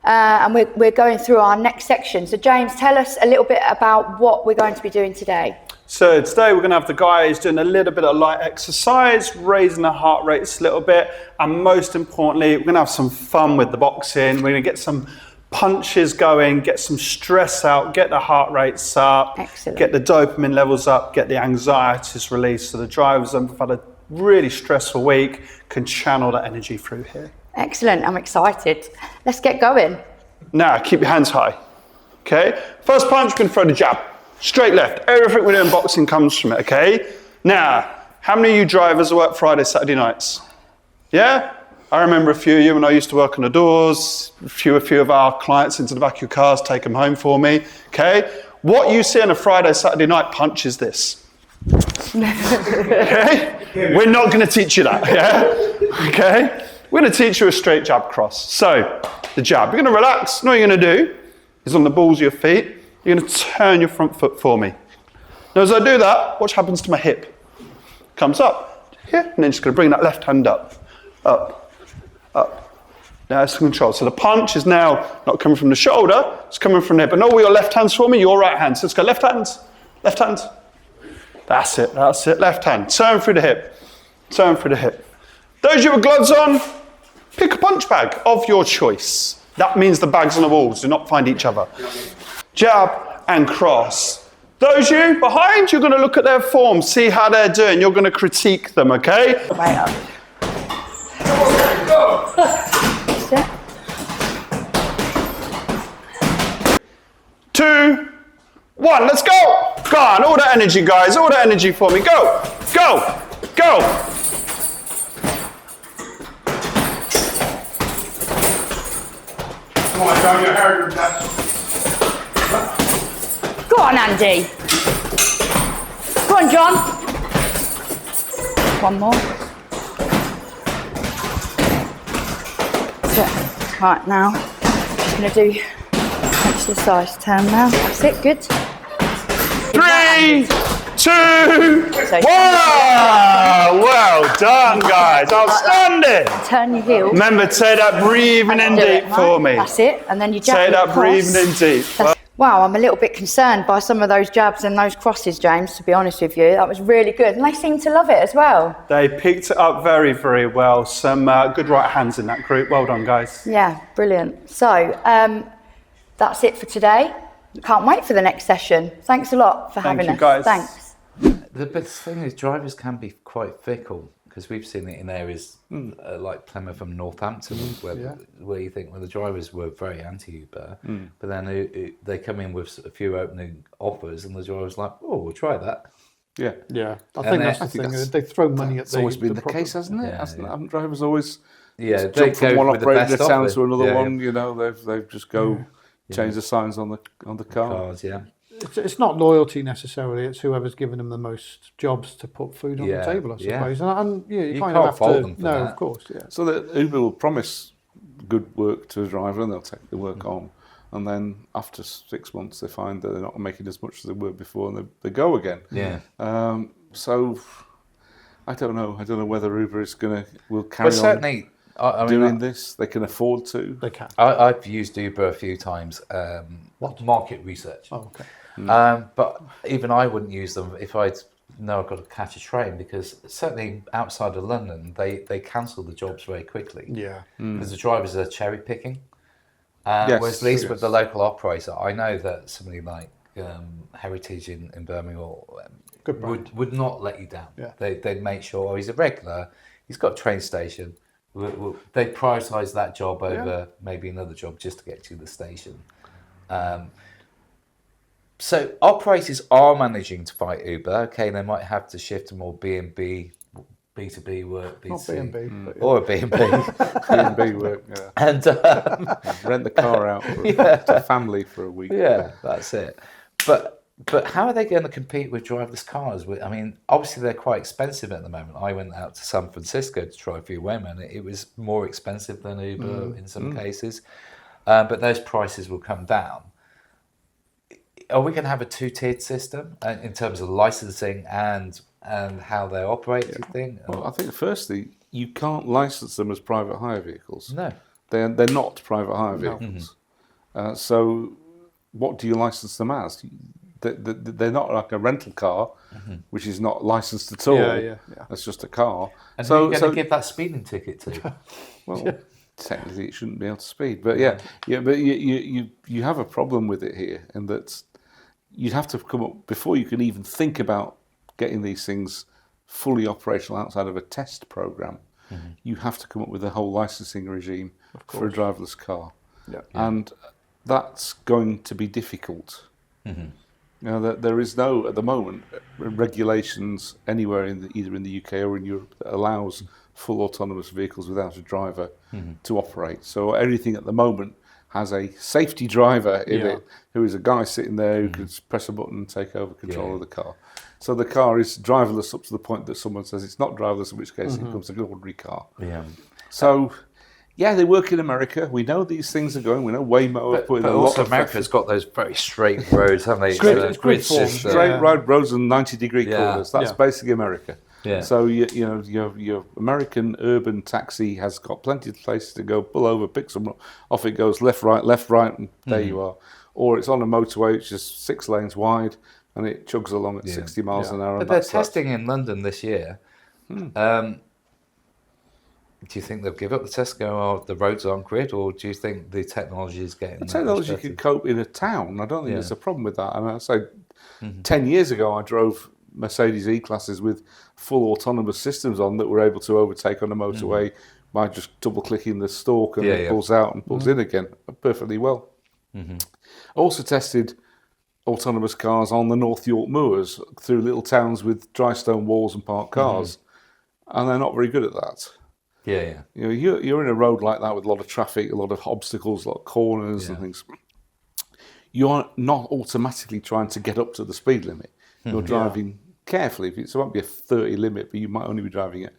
and we're going through our next section. So James, tell us a little bit about what we're going to be doing today. So today we're going to have the guys doing a little bit of light exercise, raising the heart rates a little bit, and most importantly, we're going to have some fun with the boxing. We're going to get some punches going, get some stress out, get the heart rates up, get the dopamine levels up, get the anxieties released, so the drivers have had a really stressful week can channel that energy through here. Excellent, I'm excited. Let's get going. Now, keep your hands high. Okay, first punch, we're going to throw the jab. Straight left. Everything we do in boxing comes from it, okay? Now, how many of you drivers work Friday, Saturday nights? Yeah? I remember a few of you when I used to work on the doors, a few of our clients into the back of your cars, take them home for me, okay? What you see on a Friday, Saturday night punch is this. Okay? We're not going to teach you that, yeah? Okay? We're going to teach you a straight jab cross. So, the jab. You're going to relax. And all you're going to do is on the balls of your feet, you're going to turn your front foot for me. Now, as I do that, watch what happens to my hip. Comes up here, and then just going to bring that left hand up. Up. Now it's control. So the punch is now not coming from the shoulder, it's coming from the hip. And all your left hands for me, your right hand. So let's go left hand. That's it. Left hand. Turn through the hip. Those of you with gloves on, pick a punch bag of your choice. That means the bags on the walls do not find each other. Jab and cross. Those of you behind, you're going to look at their form, see how they're doing. You're going to critique them, okay? Right up. 2, 1, let's go! Go on, all that energy, guys, all that energy for me. Go! Come on, John, you're harder than that. Go on, Andy. Go on, John. One more. That's it. Right, now, just going to do exercise turn now. That's it, good. 3, 2, 1! Well done, guys. Outstanding. Turn your heels. Remember, take that breathing in deep for me. That's it. And then you jab. Take that breathing in deep. Wow, I'm a little bit concerned by some of those jabs and those crosses, James, to be honest with you. That was really good. And they seem to love it as well. They picked it up very, very well. Some good right hands in that group. Well done, guys. Yeah, brilliant. So, that's it for today. Can't wait for the next session. Thanks a lot for having us. Thank you, guys. Thanks. The best thing is drivers can be quite fickle, because we've seen it in areas like Plymouth and Northampton, where you think, well, the drivers were very anti-Uber, but then they come in with a few opening offers, and the driver's like, oh, we'll try that. Yeah. I think that's the thing. They throw money at the. It's always been the case, hasn't it? Haven't drivers always they jump from one operator town offer. to another one? You know, they've just change the signs on the car. Cars, It's not loyalty necessarily. It's whoever's given them the most jobs to put food on the table, I suppose. And you kind of have fault to. them for No, that. of course. Yeah. So that Uber will promise good work to a driver, and they'll take the work on, and then after 6 months they find that they're not making as much as they were before, and they go again. Yeah. So I don't know. I don't know whether Uber will carry on. Certainly, doing this. They can afford to. They can. I've used Uber a few times. Market research. Oh, okay. But even I wouldn't use them if I'd I've got to catch a train, because certainly outside of London they cancel the jobs very quickly. Yeah. Because the drivers are cherry picking. Whereas at least with the local operator, I know that somebody like Heritage in Birmingham would not let you down. Yeah. They'd make sure he's a regular, he's got a train station. They'd prioritise that job over maybe another job just to get to the station. So operators are managing to fight Uber. Okay, they might have to shift to more B2B work, B2C, not B&B, or a B&B. B&B work, and rent the car out to family for a week. Yeah, that's it. But how are they going to compete with driverless cars? I mean, obviously they're quite expensive at the moment. I went out to San Francisco to try a few Waymo, and it was more expensive than Uber in some cases. But those prices will come down. Are we going to have a two-tiered system in terms of licensing and how they operate, do you think? Well, I think firstly, you can't license them as private hire vehicles. No. They're not private hire vehicles. So what do you license them as? They're not like a rental car, which is not licensed at all. Yeah. It's just a car. And who are you going to give that speeding ticket to? Well, technically it shouldn't be able to speed. But but you have a problem with it here, in that you'd have to come up, before you can even think about getting these things fully operational outside of a test program, you have to come up with a whole licensing regime for a driverless car. And that's going to be difficult. Now, there is no, at the moment, regulations anywhere either in the UK or in Europe that allows full autonomous vehicles without a driver to operate. So everything at the moment has a safety driver in it, who is a guy sitting there who can press a button and take over control of the car. So the car is driverless up to the point that someone says it's not driverless, in which case it becomes an ordinary car. So, they work in America. We know these things are going. We know Waymo are putting a lot also of America's got those very straight roads, haven't they? Grid form. straight roads and 90-degree corners. That's basically America. So your American urban taxi has got plenty of places to go, pull over, pick someone up, off it goes, left, right, and there you are. Or it's on a motorway which is 6 lanes wide, and it chugs along at 60 miles an hour. But they're testing in London this year. Do you think they'll give up the test, go, oh, the roads aren't grid, or do you think the technology is getting... The technology can cope in a town. I don't think there's a problem with that. And I say, 10 years ago, I drove Mercedes E-classes with full autonomous systems on that were able to overtake on a motorway by just double-clicking the stalk, and it pulls out and pulls in again perfectly well. I also tested autonomous cars on the North York moors through little towns with dry stone walls and parked cars, and they're not very good at that. You know, you're in a road like that with a lot of traffic, a lot of obstacles, a lot of corners and things. You're not automatically trying to get up to the speed limit. You're driving carefully. So it won't be a 30 limit, but you might only be driving at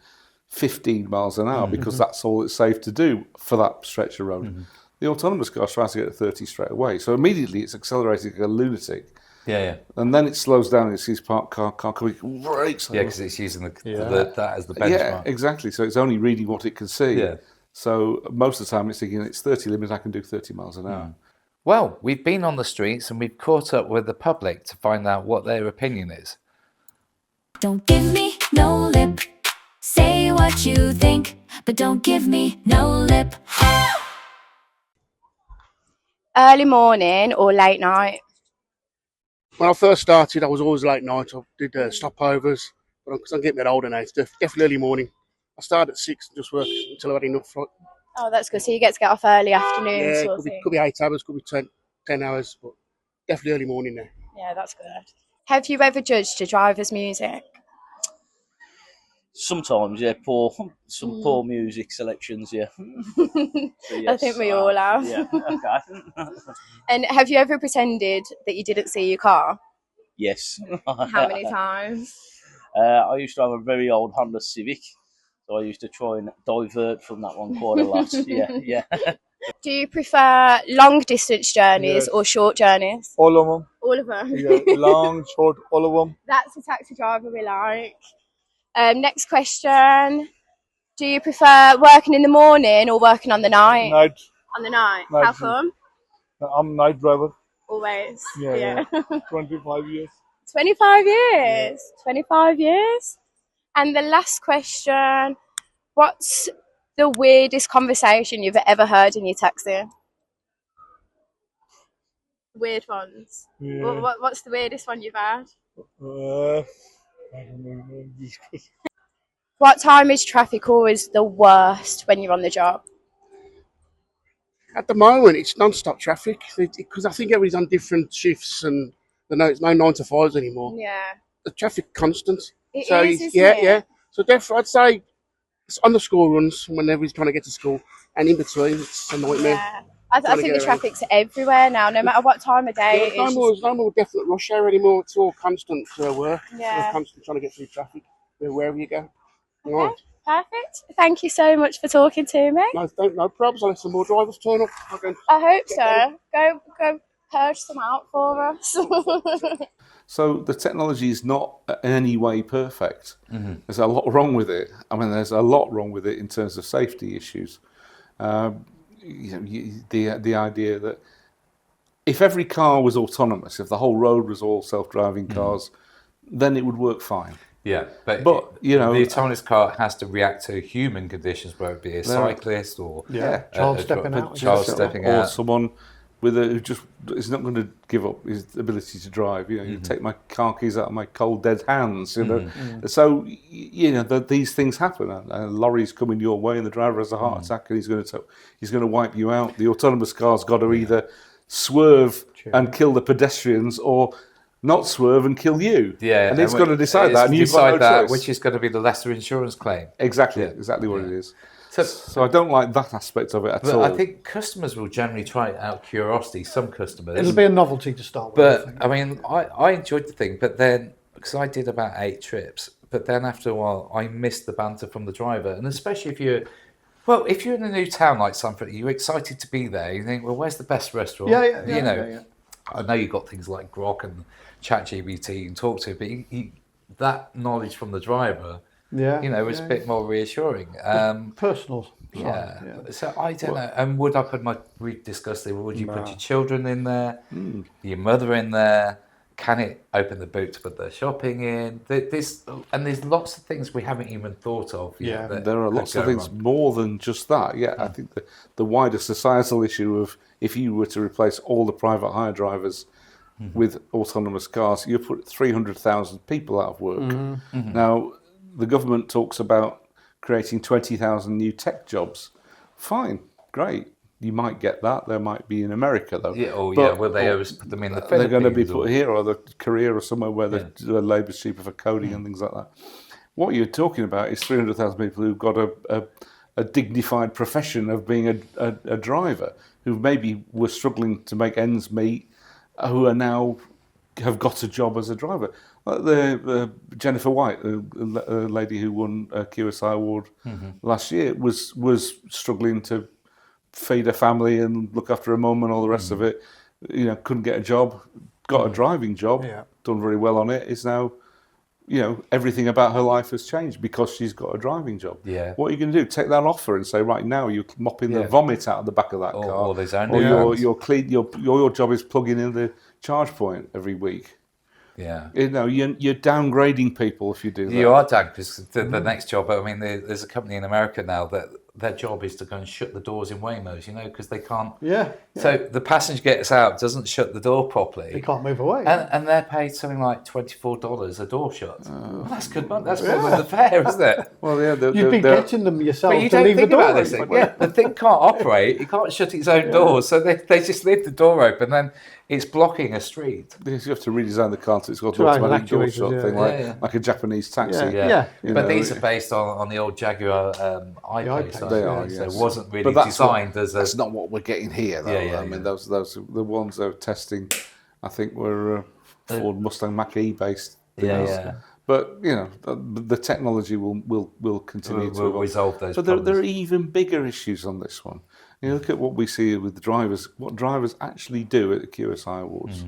15 miles an hour because that's all it's safe to do for that stretch of road. The autonomous car tries to get to 30 straight away. So immediately it's accelerating like a lunatic. And then it slows down and it sees parked car coming, brakes. because it's using that as the benchmark. Exactly. So it's only reading what it can see. So most of the time it's thinking it's 30 limit, I can do 30 miles an hour. Well, we've been on the streets and we've caught up with the public to find out what their opinion is. Don't give me no lip. Say what you think, but don't give me no lip. Early morning or late night? When I first started, I was always late night. I did stopovers, but because I'm getting a bit older now, it's definitely early morning. I start at 6 and just work until I've had enough. Oh, that's good. So you get to get off early afternoon. Yeah, sort could be 8 hours, could be 10 hours, but definitely early morning there. Yeah, that's good. Have you ever judged a driver's music? Sometimes, yeah, poor music selections, yeah. So, yes, I think we all have. Yeah, okay. And have you ever pretended that you didn't see your car? Yes. How many times? I used to have a very old Honda Civic, so I used to try and divert from that one quite a lot. Yeah. Do you prefer long distance journeys or short journeys? All of them. All of them? Yeah, long, short, all of them. That's a taxi driver we like. Next question. Do you prefer working in the morning or working on the night? Night. On the night. Night How shift. come? I'm night driver. Always. Yeah. 25 years. 25 years. 25 years. And the last question. What's the weirdest conversation you've ever heard in your taxi? Weird ones. Yeah. What's the weirdest one you've had? I don't know. What time is traffic always the worst when you're on the job? At the moment, it's non-stop traffic because I think everybody's on different shifts and it's no 9 to 5s anymore. Yeah. The traffic constant. It So is, isn't yeah, it? yeah. So definitely, I'd say it's on the school runs when everybody's trying to get to school, and in between, it's a nightmare. Yeah. I think the traffic's everywhere now, no matter what time of day. There's no more definite rush hour anymore. It's all constant work. Yeah. You're constantly trying to get through traffic wherever you go. Okay, Right. perfect. Thank you so much for talking to me. No problems. I'll let some more drivers turn up. I hope so. Go purge some out for us. So the technology is not in any way perfect. Mm-hmm. There's a lot wrong with it. I mean, there's a lot wrong with it in terms of safety issues. The idea that if every car was autonomous, if the whole road was all self-driving cars, then it would work fine. Yeah, but you know, the autonomous car has to react to human conditions, whether it be a cyclist or child stepping out, or someone who just is not going to give up his ability to drive. You know, you take my car keys out of my cold dead hands. You know, so you know these things happen. A lorry's coming your way, and the driver has a heart attack, and he's going to wipe you out. The autonomous car's got to either swerve and kill the pedestrians, or not swerve and kill you. Yeah, and it's got to decide that. And you've got no choice. Which is going to be the lesser insurance claim. Exactly, exactly what it is. So I don't like that aspect of it at all. I think customers will generally try it out of curiosity. Some customers. It'll be a novelty to start with. But I mean, I enjoyed the thing, but then because I did about 8 trips, but then after a while I missed the banter from the driver, and especially if you're in a new town like something, you're excited to be there. You think, well, where's the best restaurant? Yeah. I know you've got things like Grok and ChatGPT you can talk to, but that knowledge from the driver, was a bit more reassuring. Personal. So I don't know. And we discussed it, would you put your children in there, your mother in there? Can it open the boot to put their shopping in? There's lots of things we haven't even thought of. There are lots of things more than just that. Yeah, I think the wider societal issue of if you were to replace all the private hire drivers with autonomous cars, you put 300,000 people out of work. Now, the government talks about creating 20,000 new tech jobs. Fine, great. You might get that. There might be in America, though. Will they always put them in the Philippines? They're going to be put here, or the Korea, or somewhere where the labour's cheaper for coding and things like that. What you're talking about is 300,000 people who've got a dignified profession of being a driver, who maybe were struggling to make ends meet, who are now have got a job as a driver. The Jennifer White, the lady who won a QSI award last year, was struggling to feed a family and look after a mum and all the rest of it. You know, couldn't get a job, got a driving job, done very well on it. Is now, everything about her life has changed because she's got a driving job. Yeah. What are you going to do? Take that off her and say, right now you're mopping the vomit out of the back of that car, or your job is plugging in the charge point every week. Yeah, you're downgrading people if you do that. You are down because the next job. I mean, there's a company in America now that their job is to go and shut the doors in Waymos, because they can't. Yeah. So the passenger gets out, doesn't shut the door properly. They can't move away. And they're paid something like $24 a door shut. Well, that's good money. That's more than the fare, isn't it? Well, yeah. You'd be getting them yourself but you to don't leave think the door about this open. thing. Yeah, the thing can't operate. It can't shut its own doors. So they just leave the door open. Then it's blocking a street. You have to redesign the car so it's got an Drive automatic door actuators, shut thing, like a Japanese taxi. But these are based on the old Jaguar I-Pace. They are, So yes. it wasn't really But that's designed as a... That's not what we're getting here, though. I mean, those the ones they're testing, I think, were Ford Mustang Mach-E based. But the technology will continue to resolve those. But there are even bigger issues on this one. You look at what we see with the drivers, what drivers actually do at the QSI Awards.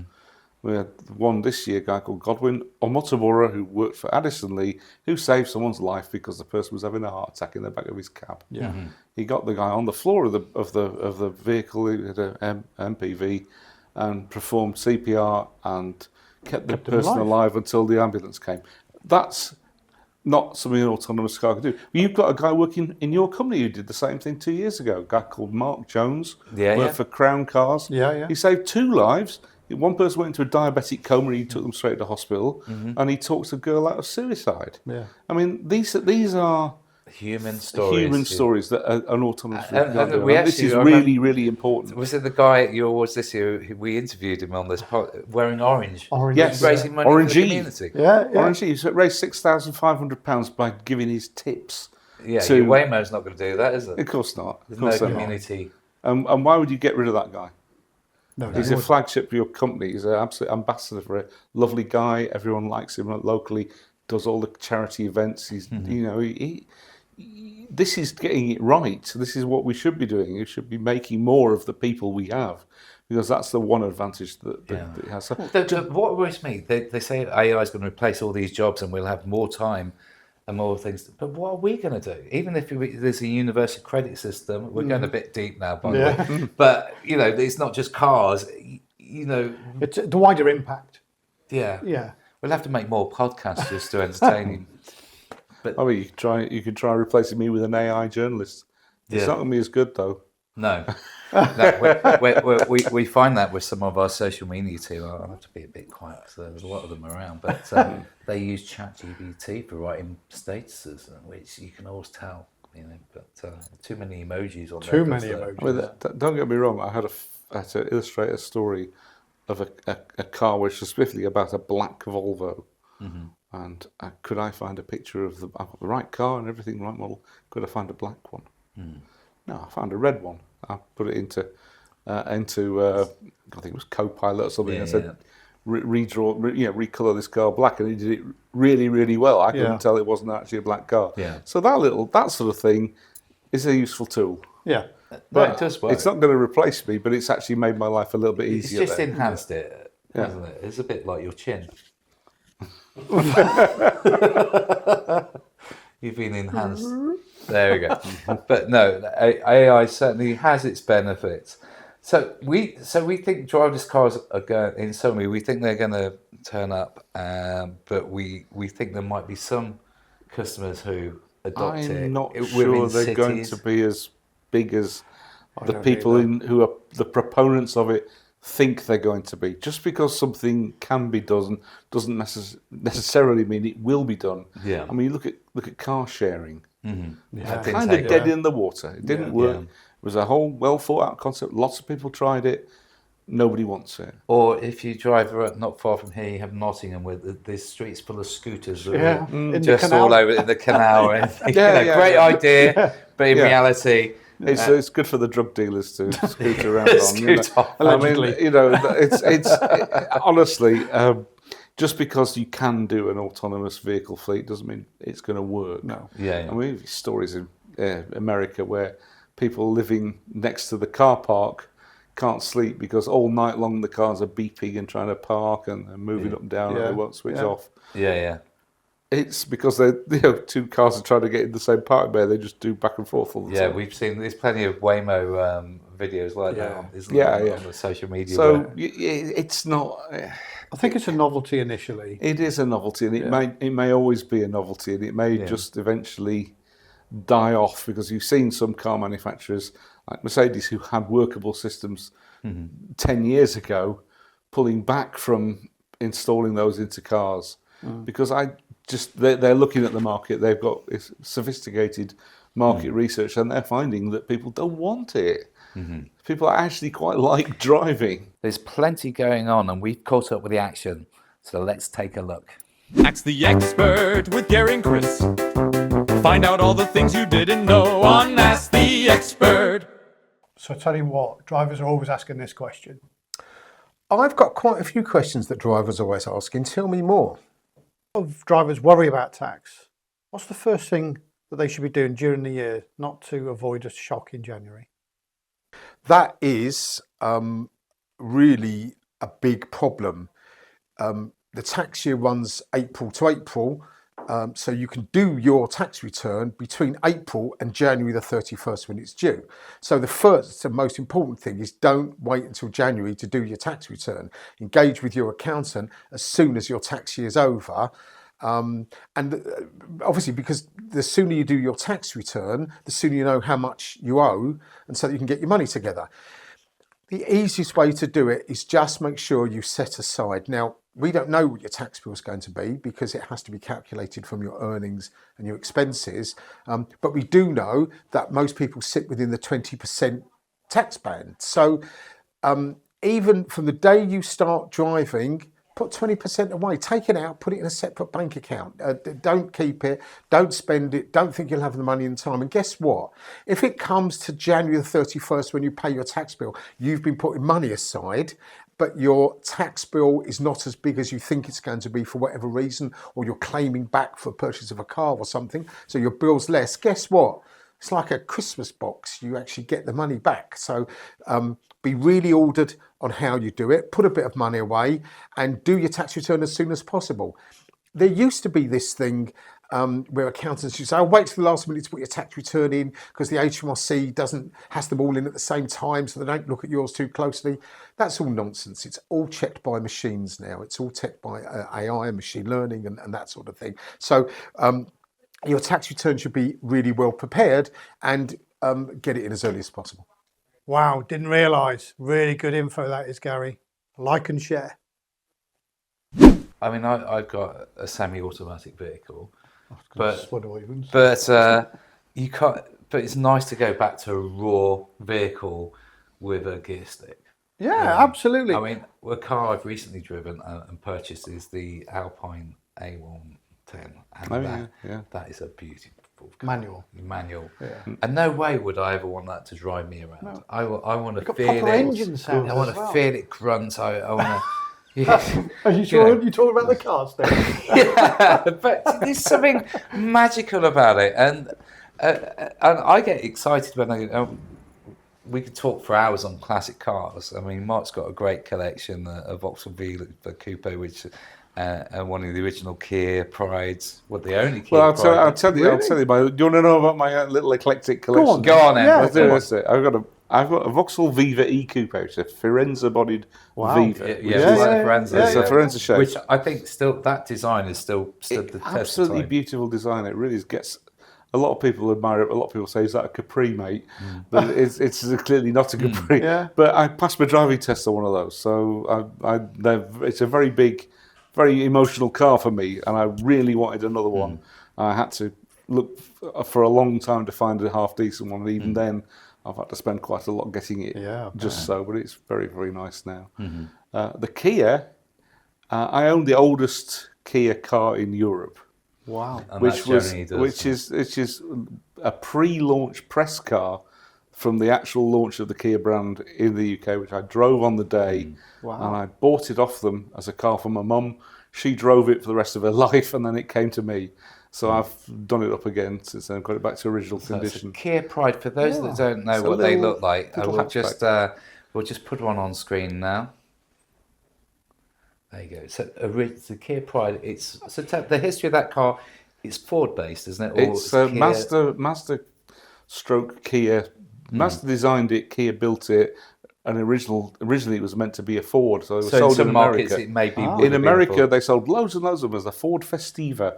We had one this year, a guy called Godwin Omotabora, who worked for Addison Lee, who saved someone's life because the person was having a heart attack in the back of his cab. He got the guy on the floor of the vehicle, he had an MPV, and performed CPR and kept the person alive until the ambulance came. That's not something an autonomous car can do. You've got a guy working in your company who did the same thing 2 years ago, a guy called Mark Jones, worked for Crown Cars. He saved 2 lives. One person went into a diabetic coma and he took them straight to hospital, and he talked a girl out of suicide. I mean, these are human stories that an autonomous vehicle and can do. This is really important. Was it the guy at your awards this year? We interviewed him on this wearing orange. Yes, raising money for the community. Orange. He's raised £6,500 by giving his tips. Yeah, Waymo's not going to do that, is it? Of course not. There's no community. And why would you get rid of that guy? No, he's a flagship for your company. He's an absolute ambassador for it. Lovely guy. Everyone likes him locally. Does all the charity events. He's this is getting it right. This is what we should be doing. We should be making more of the people we have, because that's the one advantage that it has. What worries me, they say AI is going to replace all these jobs and we'll have more time and more things. But what are we going to do? Even if there's a universal credit system, we're going a bit deep now, by the way. But it's not just cars. It's the wider impact. Yeah. We'll have to make more podcasts just to entertain you. But you could try replacing me with an AI journalist. It's not going to be as good, though. No. We find that with some of our social media team. I'll have to be a bit quiet because there's a lot of them around. But they use ChatGPT for writing statuses, which you can always tell. But too many emojis on there. Too many emojis. I mean, don't get me wrong. I had to illustrate a story of a car which was specifically about a black Volvo. And could I find a picture of the right car and everything, right model? Could I find a black one? No, I found a red one. I put it into I think it was Copilot or something. I said, recolor this car black, and he did it really, really well. I couldn't tell it wasn't actually a black car. So that sort of thing is a useful tool. But it does work. It's not going to replace me, but it's actually made my life a little bit easier. It's just enhanced it, hasn't it? It's a bit like your chin. You've been enhanced. There we go. But no, AI certainly has its benefits. So we think driverless cars are going, in summary, we think they're going to turn up, but we think there might be some customers who adopt it. I'm not sure they're going to be as big as the people who are the proponents of it think they're going to be. Just because something can be done doesn't necessarily mean it will be done. I mean, look at car sharing. It's kind of dead in the water. It didn't work. It was a whole well thought out concept. Lots of people tried it. Nobody wants it. Or if you drive not far from here, you have Nottingham, where there's streets full of scooters that are just all over in the canal. Great idea, but in reality, it's good for the drug dealers to scoot around on. Allegedly. It's honestly, just because you can do an autonomous vehicle fleet doesn't mean it's going to work. No. I mean, we have stories in America where people living next to the car park can't sleep because all night long the cars are beeping and trying to park and moving up and down and they won't switch off. It's because two cars are trying to get in the same park bay. They just do back and forth all the time. We've seen there's plenty of Waymo videos like that on the social media. So it's not. I think it's a novelty initially. It is a novelty, and it may always be a novelty, and it may just eventually die off, because you've seen some car manufacturers like Mercedes who had workable systems 10 years ago pulling back from installing those into cars because they're looking at the market. They've got sophisticated market research, and they're finding that people don't want it. People actually quite like driving. There's plenty going on, and we've caught up with the action. So let's take a look. Ask the expert with Gary and Chris. Find out all the things you didn't know on Ask the Expert. So I tell you what, drivers are always asking this question. I've got quite a few questions that drivers are always asking. Tell me more. A lot of drivers worry about tax. What's the first thing that they should be doing during the year not to avoid a shock in January? That is really a big problem. The tax year runs April to April, so you can do your tax return between April and January the 31st when it's due. So the first and most important thing is don't wait until January to do your tax return. Engage with your accountant as soon as your tax year's over. And obviously, because the sooner you do your tax return, the sooner you know how much you owe, and so that you can get your money together. The easiest way to do it is just make sure you set aside. Now, we don't know what your tax bill is going to be because it has to be calculated from your earnings and your expenses. But we do know that most people sit within the 20% tax band. So even from the day you start driving, put 20% away, take it out, put it in a separate bank account. Don't keep it, don't spend it, don't think you'll have the money in time. And guess what? If it comes to January the 31st when you pay your tax bill, you've been putting money aside, but your tax bill is not as big as you think it's going to be for whatever reason, or you're claiming back for purchase of a car or something, so your bill's less. Guess what? It's like a Christmas box. You actually get the money back. So be really ordered on how you do it. Put a bit of money away and do your tax return as soon as possible. There used to be this thing where accountants used to say, wait till the last minute to put your tax return in because the HMRC has them all in at the same time, so they don't look at yours too closely. That's all nonsense. It's all checked by machines now. It's all checked by AI and machine learning and that sort of thing. So your tax return should be really well prepared and get it in as early as possible. Wow, didn't realise. Really good info that is, Gary. Like and share. I mean, I've got a semi-automatic vehicle, but you can't. But it's nice to go back to a raw vehicle with a gear stick. Yeah, absolutely. I mean, a car I've recently driven and purchased is the Alpine A110, and that is a beautiful car. Manual. Yeah. And no way would I ever want that to drive me around. No. I want to feel it. Engine sound I want to feel it grunt. I want to. Are you sure you talk about the cars then? Yeah, but there's something magical about it, and I get excited when we could talk for hours on classic cars. I mean, Mark's got a great collection, a Vauxhall V Coupe, which one of the original Kia Prides. Well, the only Kia I'll Pride. tell you. Do you want to know about my little eclectic collection? Go on, then. Yeah, I've got a Vauxhall Viva E-Coupe, it's a Firenze-bodied Viva. Firenze. It's a Firenze shape. Which I think that design is still stood the test of time. Absolutely beautiful design. It really gets. A lot of people admire it. A lot of people say, "Is that a Capri, mate?" But it's clearly not a Capri. But I passed my driving test on one of those, so it's a very big, very emotional car for me, and I really wanted another one. I had to look for a long time to find a half decent one, and even then, I've had to spend quite a lot getting it. But it's very, very nice now. The Kia, I own the oldest Kia car in Europe. Wow! Which is a pre-launch press car from the actual launch of the Kia brand in the UK, which I drove on the day. Wow. And I bought it off them as a car for my mum. She drove it for the rest of her life, and then it came to me. So I've done it up again since then, got it back to original condition. It's a Kia Pride. For those that don't know what they look like, we'll just put one on screen now. There you go. So it's the Kia Pride. The history of that car. It's Ford based, isn't it? It's Mazda stroke Kia. Mazda designed it. Kia built it. And originally it was meant to be a Ford, so it was So in sold some in markets America. it may be In America, they sold loads and loads of them as a Ford Festiva.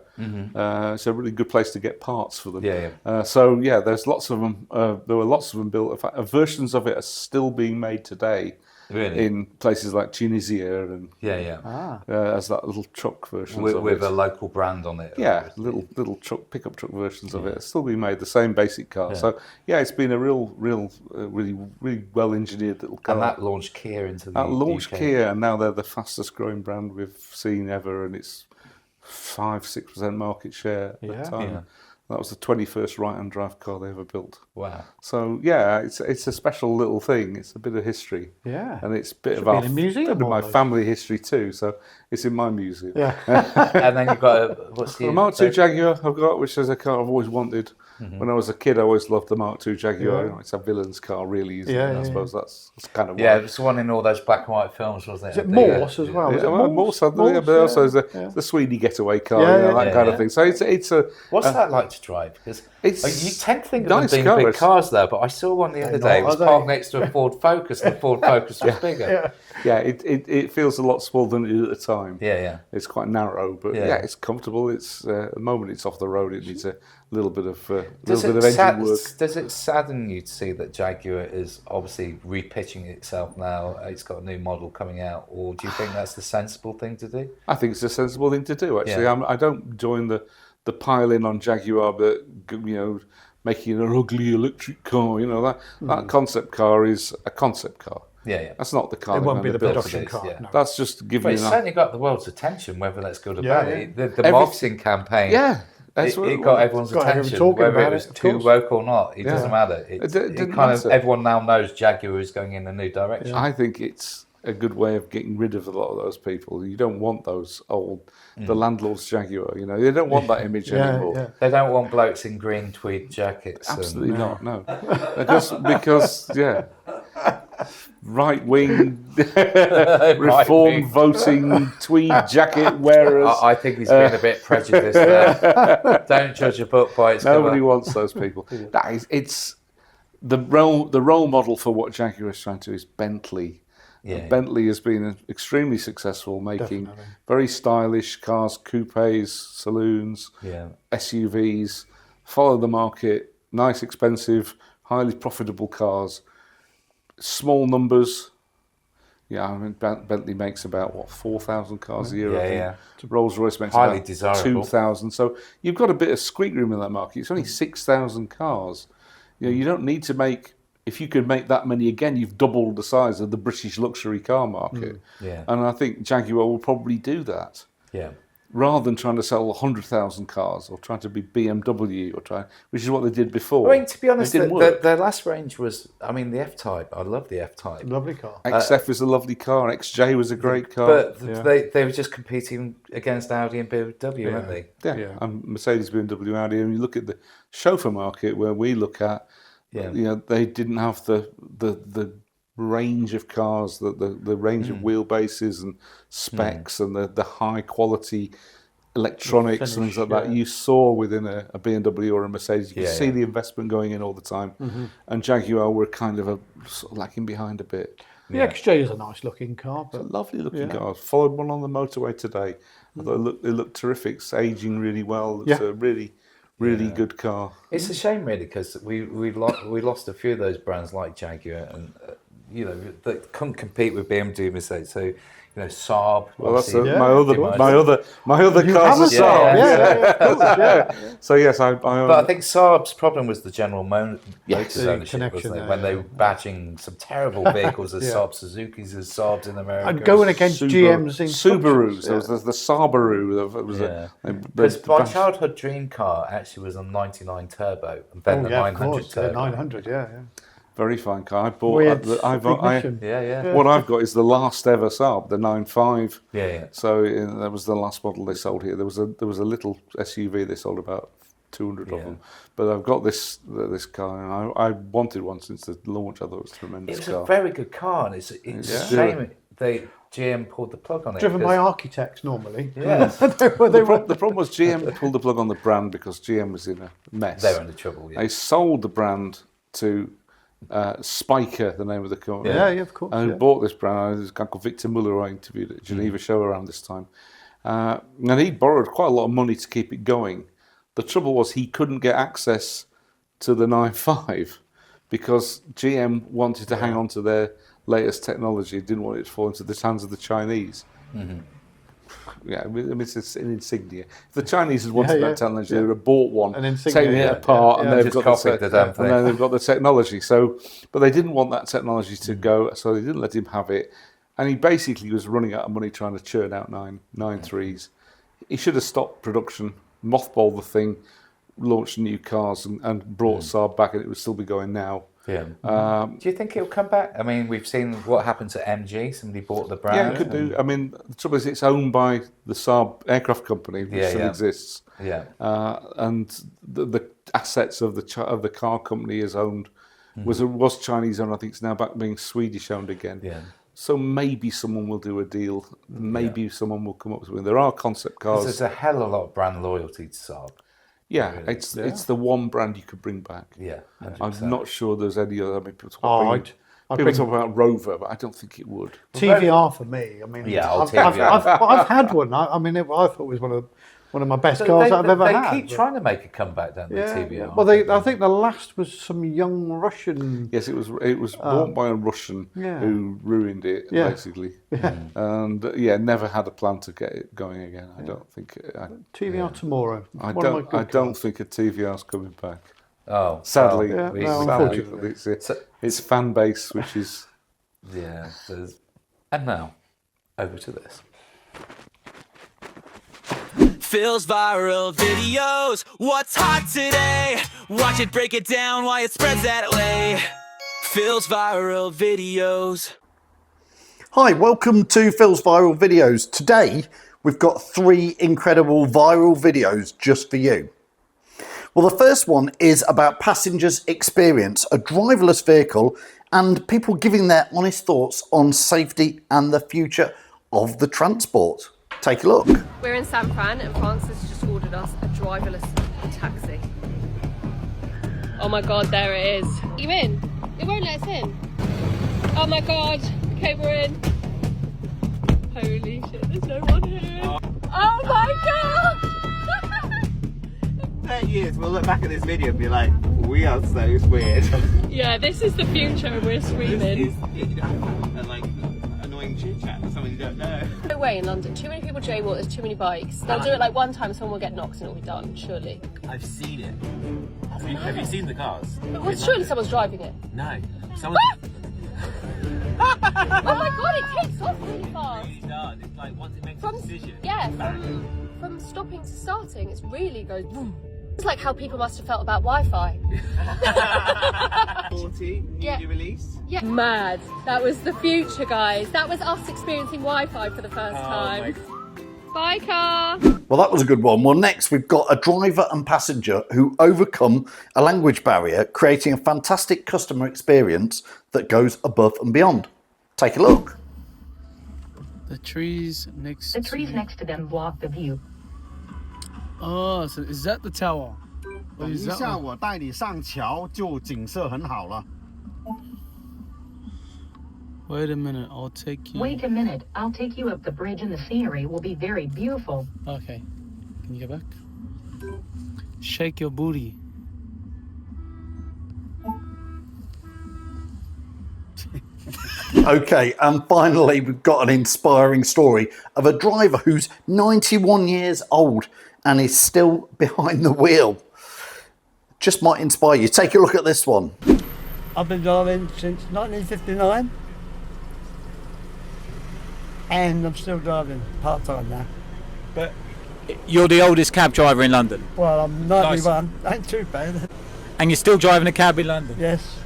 It's a really good place to get parts for them. There's lots of them. There were lots of them built. In fact, versions of it are still being made today. Really? In places like Tunisia and as that little truck version with a local brand on it. Yeah, little truck pickup truck versions of it are still being made. The same basic car. So it's been a really well engineered little car. And that launched Kia into the launched UK. Kia, and now they're the fastest growing brand we've seen ever, and it's 5-6% market share at the time. Yeah. That was the 21st right-hand drive car they ever built. Wow! So it's a special little thing. It's a bit of history. Yeah, and it's a bit Should of be in a museum, bit of my family history too. So it's in my museum. Yeah, and then you've got the Mark II Jaguar I've got, which is a car I've always wanted. When I was a kid, I always loved the Mark II Jaguar. Yeah. It's a villain's car, really, isn't it? I suppose that's kind of it was the one in all those black and white films, wasn't it? Is it Morse as well? Is it Morse, but also the Sweeney getaway car, that kind of thing. So it's a. What's that like to drive? Because you tend to think of nice them being big cars though, but I saw one the other day. It was parked next to a Ford Focus, and the Ford Focus was bigger. It feels a lot smaller than it did at the time. Yeah. It's quite narrow, but it's comfortable. It's at the moment it's off the road. It needs a little bit of engine work. Does it sadden you to see that Jaguar is obviously repitching itself now? It's got a new model coming out, or do you think that's the sensible thing to do? I think it's a sensible thing to do. Actually, I don't join the pile in on Jaguar, but making an ugly electric car. That concept car is a concept car. Yeah. That's not the car. It won't be the built. production car. Yeah. No. That's just to give But you. it's certainly got the world's attention, whether that's good or bad. The marketing campaign. Yeah. It got everyone's attention, whether it was too woke or not. It doesn't matter. It kind of everyone now knows Jaguar is going in a new direction. I think it's a good way of getting rid of a lot of those people. You don't want those the landlord's Jaguar. They don't want that image anymore. Yeah. They don't want blokes in green tweed jackets. Absolutely not. No, because right wing, reform voting tweed jacket wearers. I think he's been a bit prejudiced there. Don't judge a book by its cover. Nobody wants those people. It's the role model for what Jaguar is trying to do is Bentley. Yeah. Bentley has been extremely successful making very stylish cars, coupes, saloons, SUVs, follow the market, nice, expensive, highly profitable cars, small numbers. Bentley makes about 4,000 cars a year. Rolls-Royce makes highly about desirable. 2,000. So you've got a bit of squeak room in that market. It's only 6,000 cars. You don't need to make. If you could make that many again, you've doubled the size of the British luxury car market. And I think Jaguar will probably do that. Rather than trying to sell 100,000 cars or trying to be BMW which is what they did before. I mean, to be honest, their last range was, the F-Type. I love the F-Type. Lovely car. XF is a lovely car. XJ was a great car. But they were just competing against Audi and BMW, weren't they? Yeah. And Mercedes, BMW, Audi. And you look at the chauffeur market where we look at, they didn't have the range of cars, the range of wheelbases and specs and the high quality electronics and things like that you saw within a BMW or a Mercedes. You could see the investment going in all the time. And Jaguar were kind of sort of lacking behind a bit. The XJ is a nice looking car. It's a lovely looking car. I followed one on the motorway today. I thought it looked terrific. It's aging really well. It's a really good car. It's a shame, really, because we lost a few of those brands like Jaguar, and that couldn't compete with BMW, Mercedes. So Saab. Well, that's my other cars are Saab. So yes, But I think Saab's problem was the General Motors ownership, wasn't it? When they were badging some terrible vehicles as Saab Suzukis, as Saabs in America, and going against GM's in Subarus. There was the Subaru. Because my childhood dream car actually was a 99 Turbo, and then the 900 Turbo. 900, Very fine car. I bought. What I've got is the last ever Saab, the 9.5. So that was the last model they sold here. There was a little SUV they sold about 200 of them. But I've got this car, and I wanted one since the launch. I thought it was a tremendous car. It was a very good car, and it's a shame GM pulled the plug on it. Driven by architects normally. Yes. The problem was GM pulled the plug on the brand because GM was in a mess. They were in trouble. They sold the brand to Spiker, the name of the company. Yeah, of course. And who bought this brand? There's a guy called Victor Muller who I interviewed at a Geneva show around this time. And he borrowed quite a lot of money to keep it going. The trouble was he couldn't get access to the 9.5 because GM wanted to hang on to their latest technology, didn't want it to fall into the hands of the Chinese. Yeah, I mean, it's an insignia. If the Chinese had wanted that technology, they would have bought one, taken it apart, and they've got and then they've got the technology. So, but they didn't want that technology to go, so they didn't let him have it. And he basically was running out of money trying to churn out nine threes. He should have stopped production, mothballed the thing, launched new cars, and brought Saab back, and it would still be going now. Yeah. Do you think it'll come back? I mean, we've seen what happened to MG. Somebody bought the brand. Yeah, it could do. I mean, the trouble is it's owned by the Saab aircraft company, which still exists. Yeah. And the assets of the car company is owned, was Chinese owned. I think it's now back being Swedish owned again. Yeah. So maybe someone will do a deal. Maybe someone will come up with something. There are concept cars. There's a hell of a lot of brand loyalty to Saab. Yeah, really. It's the one brand you could bring back. Yeah, 100%. I'm not sure there's any other. I mean, people talk about Rover, but I don't think it would. TVR for me. I mean, I've had one. I mean, I thought it was one of my best cars I've ever had. They keep trying to make a comeback, don't they? TVR. Well, I think the last was some young Russian. Yes, it was bought by a Russian who ruined it basically, and never had a plan to get it going again. I don't think TVR tomorrow. I don't think a TVR's coming back. Oh, sadly, unfortunately, it's fan base, which is And now, over to this. Phil's viral videos. What's hot today? Watch it, break it down, why it spreads that way. Phil's viral videos. Hi, welcome to Phil's Viral Videos. Today, we've got 3 incredible viral videos just for you. Well, the first one is about passengers' experience, a driverless vehicle, and people giving their honest thoughts on safety and the future of the transport. Take a look. We're in San Fran and Francis just ordered us a driverless taxi. Oh my god, there it is. You in? It won't let us in. Oh my god. Okay, we're in. Holy shit, there's no one here. Oh my god! 30 years, we'll look back at this video and be like, we are so weird. Yeah, this is the future and we're screaming. And like, annoying chit chat with someone you don't know. No way in London. Too many people jaywalk, there's too many bikes. They'll do it like one time, someone will get knocked and it'll be done, surely. I've seen it. Have you seen the cars? Well, surely someone's driving it. No. Someone. Oh my god, it takes off really fast. It really does. It's like once it makes a decision. Yeah, from stopping to starting, it really goes boom. It's like how people must have felt about Wi-Fi. 40, newly released. Yeah. Mad. That was the future, guys. That was us experiencing Wi-Fi for the first time. Bye, car. Well, that was a good one. Well, next we've got a driver and passenger who overcome a language barrier, creating a fantastic customer experience that goes above and beyond. Take a look. The trees next to them block the view. Oh, so is that the tower? What is that one? 带你上桥就景色很好了。 Wait a minute, I'll take you. Wait a minute, I'll take you up the bridge and the scenery will be very beautiful. Okay, can you get back? Shake your booty. Okay, and finally we've got an inspiring story of a driver who's 91 years old and is still behind the wheel. Just might inspire you. Take a look at this one. I've been driving since 1959 and I'm still driving part-time now. But you're the oldest cab driver in London? Well, I'm 91, ain't too bad. And you're still driving a cab in London? Yes.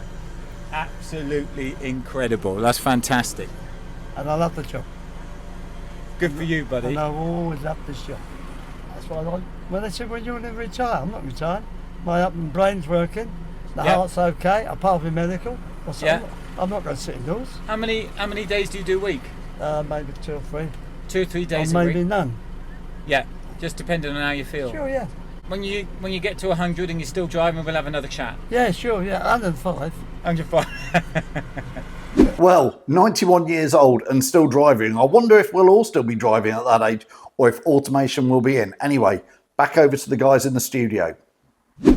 Absolutely incredible. That's fantastic. And I love the job. Good for you, buddy. And I've always loved this job. That's why when they said, when you're going to retire, I'm not retired. My up and brain's working, the heart's okay, apart from medical. I'm not going to sit indoors. How many days do you do a week? Maybe 2 or 3. 2 or 3 days or a maybe week? none. Yeah, just depending on how you feel. Sure, yeah. When you get to 100 and you're still driving, we'll have another chat. Yeah, sure, yeah, 105. 105. Well, 91 years old and still driving. I wonder if we'll all still be driving at that age or if automation will be in. Anyway, back over to the guys in the studio.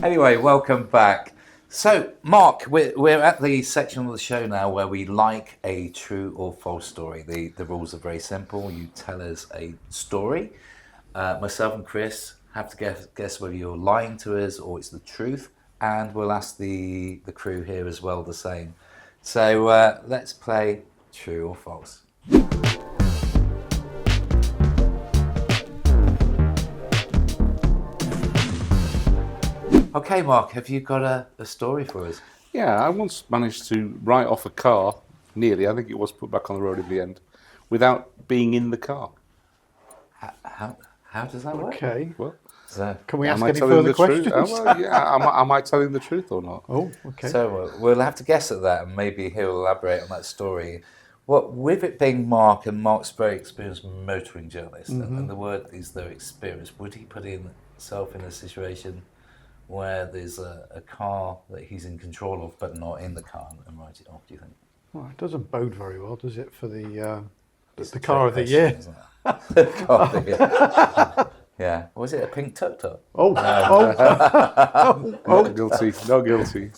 Anyway, welcome back. So, Mark, we're at the section of the show now where we like a true or false story. The rules are very simple. You tell us a story. Myself and Chris have to guess whether you're lying to us or it's the truth. And we'll ask the crew here as well the same. So let's play true or false. Okay, Mark, have you got a story for us? Yeah, I once managed to write off a car, nearly, I think it was put back on the road in the end, without being in the car. How does that work? Okay. Well, can we ask am I any telling further the truth? questions? Well, yeah, am I telling the truth or not? Oh, okay. So we'll have to guess at that, and maybe he'll elaborate on that story. With it being Mark, and Mark's a very experienced motoring journalist, and the word is their experience, would he put himself in a situation where there's a car that he's in control of but not in the car and write it off, do you think? Well, it doesn't bode very well, does it, for the car of the year? The car of the year. Yeah. Was it a pink tuk-tuk? Oh. No. Not guilty. Not guilty.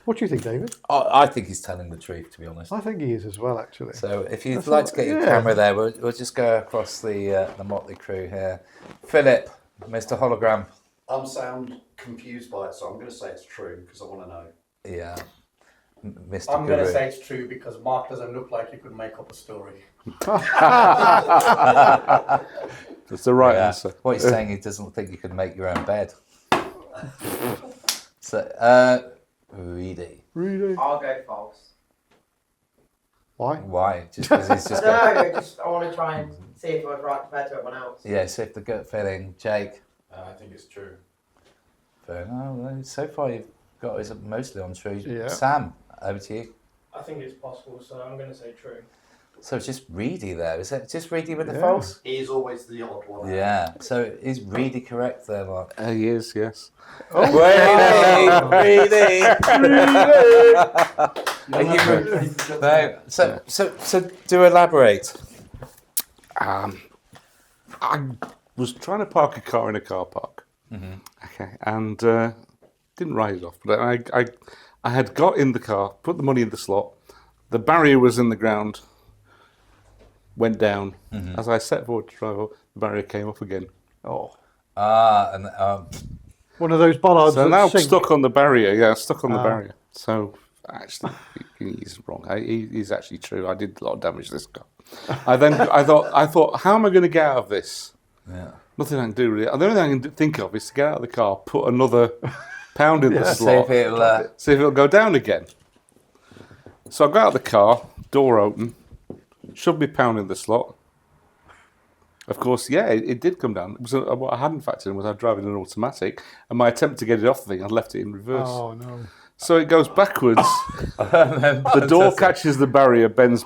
What do you think, David? I think he's telling the truth, to be honest. I think he is as well, actually. So if you'd like to get your camera there, we'll just go across the motley crew here. Philip, Mr. Hologram. I'm sound confused by it, so I'm going to say it's true because I want to know. Yeah. Mr. I'm going to Guru. say it's true because Mark doesn't look like you could make up a story. That's the right answer. What he's saying, he doesn't think you can make your own bed. So, Reedy. I'll go false. Why? Why? Just because he's just. I don't know, I want to try and see if I was right compared to everyone else. Yeah, so if the gut feeling, Jake. I think it's true. Fair enough. So far you've got is mostly on true. Yeah. Sam, over to you. I think it's possible, so I'm going to say true. So it's just Reedy there. Is it just Reedy with the false? He is always the odd one. Yeah. So is Reedy correct there, Mark? He is, yes. Oh. Reedy! No. So do elaborate. I was trying to park a car in a car park. Okay, and didn't write it off, but I had got in the car, put the money in the slot. The barrier was in the ground. Went down. As I set forward to drive up, the barrier came up again. Oh. And one of those bollards. So that now sink. stuck on the barrier. Yeah, stuck on the barrier. So actually, he's wrong. He's actually true. I did a lot of damage to this car. I thought, how am I going to get out of this? Yeah. Nothing I can do really. The only thing I can think of is to get out of the car, put another pound in the slot, see if it'll go down again. So I got out of the car, door open, shoved my pound in the slot. Of course, yeah, it did come down. It was what I hadn't factored in was I was driving an automatic, and my attempt to get it off the thing, I left it in reverse. Oh no! So it goes backwards. The door catches the barrier, bends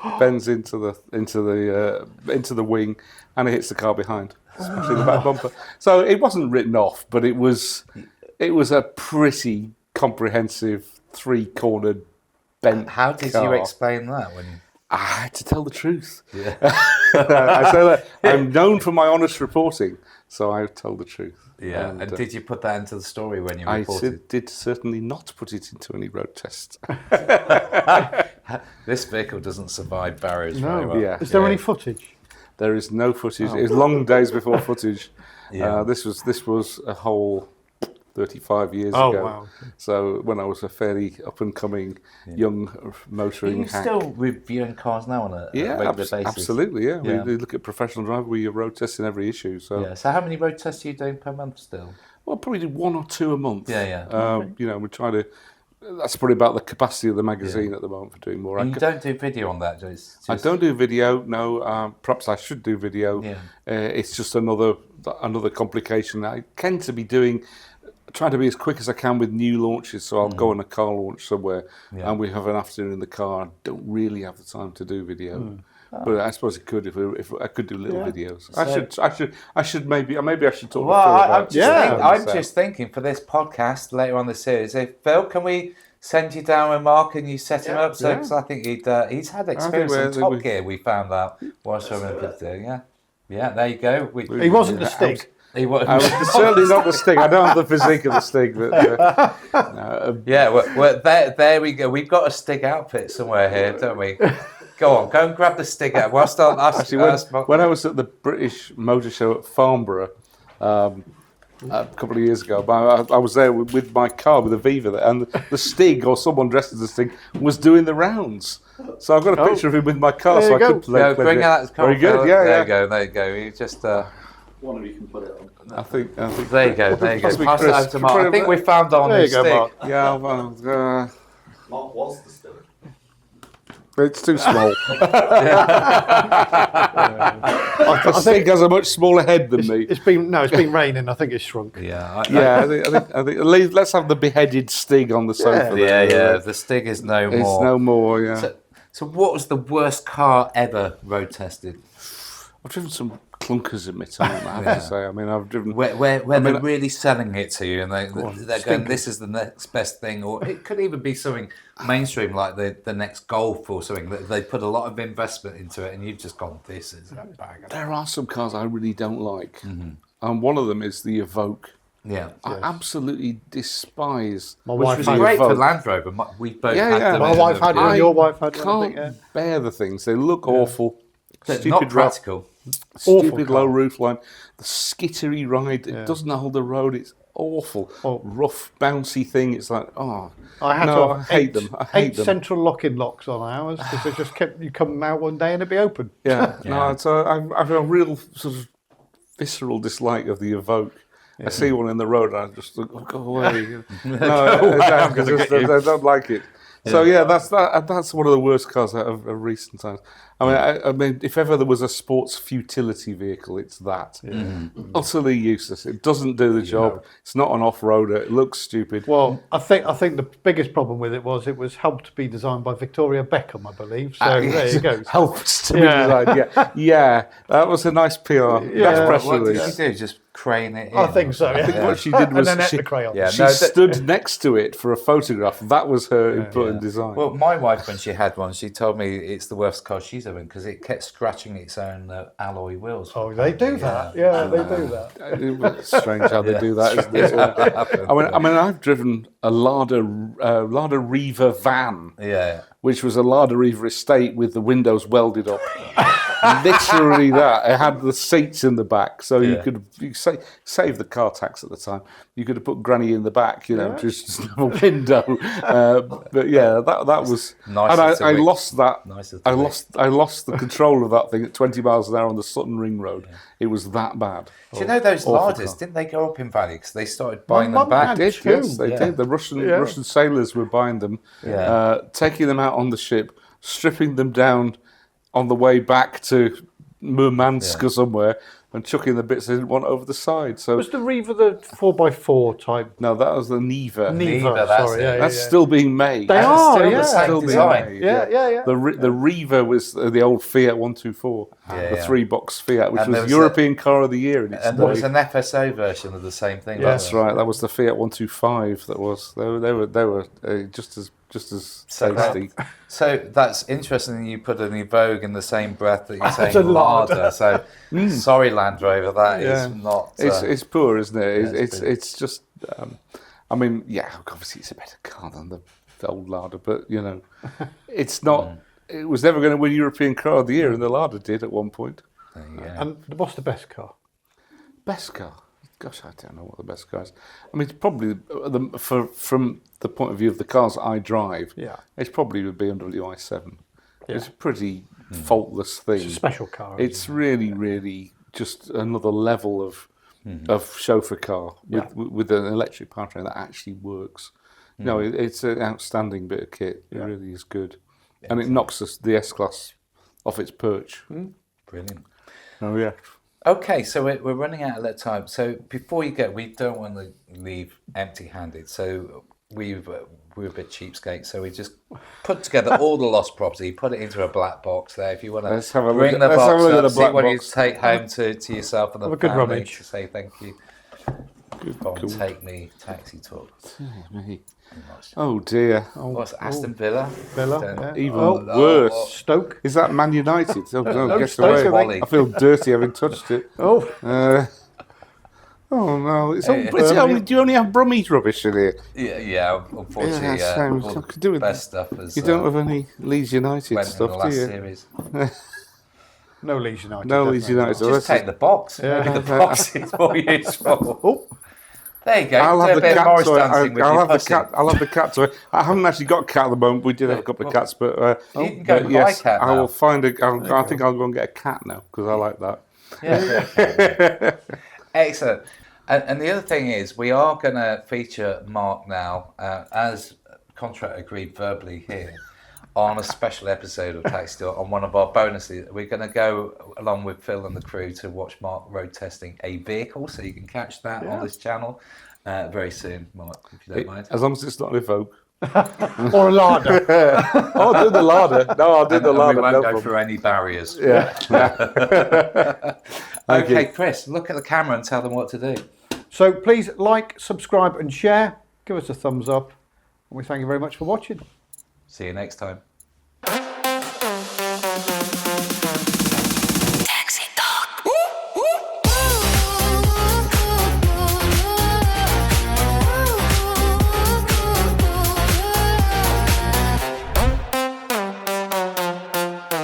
into the wing, and it hits the car behind, especially the back bumper. So it wasn't written off, but it was a pretty comprehensive three-cornered bent. How did you explain that when? I had to tell the truth. Yeah. I say that I'm known for my honest reporting, so I told the truth. Yeah. And did you put that into the story when you reported? I did certainly not put it into any road tests. This vehicle doesn't survive barriers very well. Yeah. Is there any footage? There is no footage. It was long days before footage. Yeah. This was a whole 35 years Oh, ago. wow. So when I was a fairly up and coming young motoring Are you hack. still reviewing cars now on a regular basis? Absolutely. Yeah. Yeah. We look at professional driver. We road testing every issue. So Yeah. So how many road tests are you doing per month still? well, probably do one or two a month. Yeah. You know, we try to. That's probably about the capacity of the magazine at the moment for doing more. And you don't do video on that, just... I don't do video. No, perhaps I should do video. Yeah. It's just another complication. I tend to be trying to be as quick as I can with new launches. So I'll go on a car launch somewhere, and we have an afternoon in the car. I don't really have the time to do video. But I suppose it could if I could do little videos. I should maybe I should talk. Well, to Phil about I'm just thinking for this podcast later on the series. If Phil, can we send you down with Mark and you set him up? So 'cause I think he's had experience on Top Gear. We found out whilst I remember doing. Yeah. There you go. He wasn't the Stig. He was certainly not the Stig. I don't have the physique of the Stig. But, there we go. We've got a Stig outfit somewhere here, don't we? Go and grab the Stig out. Whilst when I was at the British Motor Show at Farnborough a couple of years ago, I was there with my car with a Viva there, and the Stig, or someone dressed as a Stig, was doing the rounds. So I've got a picture of him with my car, so I could play. Bring out his car. Very good. There you go. You just. One of you can put it on. I think there you go. Pass it over to Mark. I think we found our new Stig. Mark. Yeah, well, Mark was the Stig. It's too small. The Stig has a much smaller head than me. It's been raining. I think it's shrunk. I think let's have the beheaded Stig on the sofa. Yeah. The Stig is no more. It's no more. Yeah. So what was the worst car ever road tested? I've driven some clunkers in my time, I have to say. I mean, I've driven... Where they're really selling it to you and they're going, this is the next best thing, or it could even be something mainstream like the next Golf or something, that they put a lot of investment into it and you've just gone, this is a bag. There are some cars I really don't like. And one of them is the Evoque. Yeah, I absolutely despise. My wife was great for Land Rover. We both had them. My wife had one. Your wife had one. I can't bear the things. They look awful. Stupid, not practical. Stupid low roof line. The skittery ride. It doesn't hold the road. It's awful. Rough, bouncy thing. It's like, I hate them. I hate them. Central locking locks on ours because they just kept you come out one day and it'd be open. No, so I have a real sort of visceral dislike of the Evoque. I see one in the road and I just think, go away. I don't like it. So that's one of the worst cars out of recent times. I mean, if ever there was a sports futility vehicle, it's that. Utterly useless. It doesn't do the job. It's not an off-roader. It looks stupid. Well, I think the biggest problem with it was helped be designed by Victoria Beckham, I believe. So there you go. Helped to be designed. Yeah, that was a nice PR. Nice press release. What did she do? Just crane it in? I think so. I think what she did was she stood next to it for a photograph. That was her input and design. Well, my wife, when she had one, she told me it's the worst car she's ever in because it kept scratching its own alloy wheels. Oh, they do that. Yeah, they do that. It's strange how they do that, isn't it? I mean, I've driven a Lada Riva van. Which was a Lada Riva estate with the windows welded up. Literally that. It had the seats in the back, so you could save the car tax at the time. You could have put Granny in the back, just a window. But yeah, that was. Nice. And I lost that. I lost the control of that thing at 20 miles an hour on the Sutton Ring Road. It was that bad. Do you know those Ladas? Didn't they go up in value because they started buying them back? Yes, they did. The Russian sailors were buying them, taking them out on the ship, stripping them down on the way back to Murmansk or somewhere, and chucking the bits they didn't want over the side. So was the Riva the 4x4 type? No, that was the Niva. That's still being made. They are, still being made. The Riva was the old Fiat 124, the 3-box Fiat, which was European Car of the Year in its day. And there was an FSO version of the same thing. That's right. That was the Fiat 125. That was they were just as tasty. So that's interesting. You put an Evoque in the same breath that you're saying Lada. So sorry, Land Rover, that is not. It's poor, isn't it? It's just. I mean, obviously it's a better car than the old Lada, but it's not. It was never going to win European Car of the Year, and the Lada did at one point. And what's the best car? Best car. Gosh, I don't know what the best car is. I mean, it's probably from the point of view of the cars I drive. It's probably the BMW i7. It's a pretty faultless thing. It's a special car. It's really, really just another level of chauffeur car with an electric powertrain that actually works. No, it's an outstanding bit of kit. It really is good, and it knocks the S-Class off its perch. Brilliant. Oh yeah. Okay, so we're running out of that time. So before you go, we don't want to leave empty-handed. So we've we were a bit cheapskate, so we just put together all the lost property, put it into a black box there. If you want to bring the box up, see what you take home to yourself and the family to say thank you. Go on, take me taxi talk. Oh dear. What's Aston Villa? Even worse. Stoke. Is that Man United? Oh, no, guess Stoke, away. I feel dirty having touched it. Oh. Oh no! It's only, do you only have Brummies rubbish in here? Yeah. Unfortunately, best stuff is. You don't have any Leeds United stuff, do you? Series. No Leeds United. No Leeds United. Just take the box. Yeah. Maybe the box is more useful. Oh. There you go. I'll have the cat toy. I'll have the cat toy. I haven't actually got a cat at the moment. We did have a couple of cats, but you can go buy a cat now. I will find I think I'll go and get a cat now because I like that. Yeah. Excellent. And the other thing is, we are going to feature Mark now, as contract agreed verbally here, on a special episode of Taxi Talk, on one of our bonuses. We're going to go along with Phil and the crew to watch Mark road testing a vehicle, so you can catch that on this channel very soon, Mark, if you don't mind. As long as it's not an Evoque. Or a Lada. I'll do the Lada. No, I'll do the Lada. We won't go through any barriers. Yeah. Okay, Chris, look at the camera and tell them what to do. So please like, subscribe and share. Give us a thumbs up. And we thank you very much for watching. See you next time. Taxi Talk.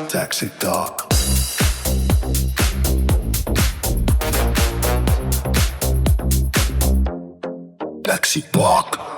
Taxi Talk. Taxi Talk.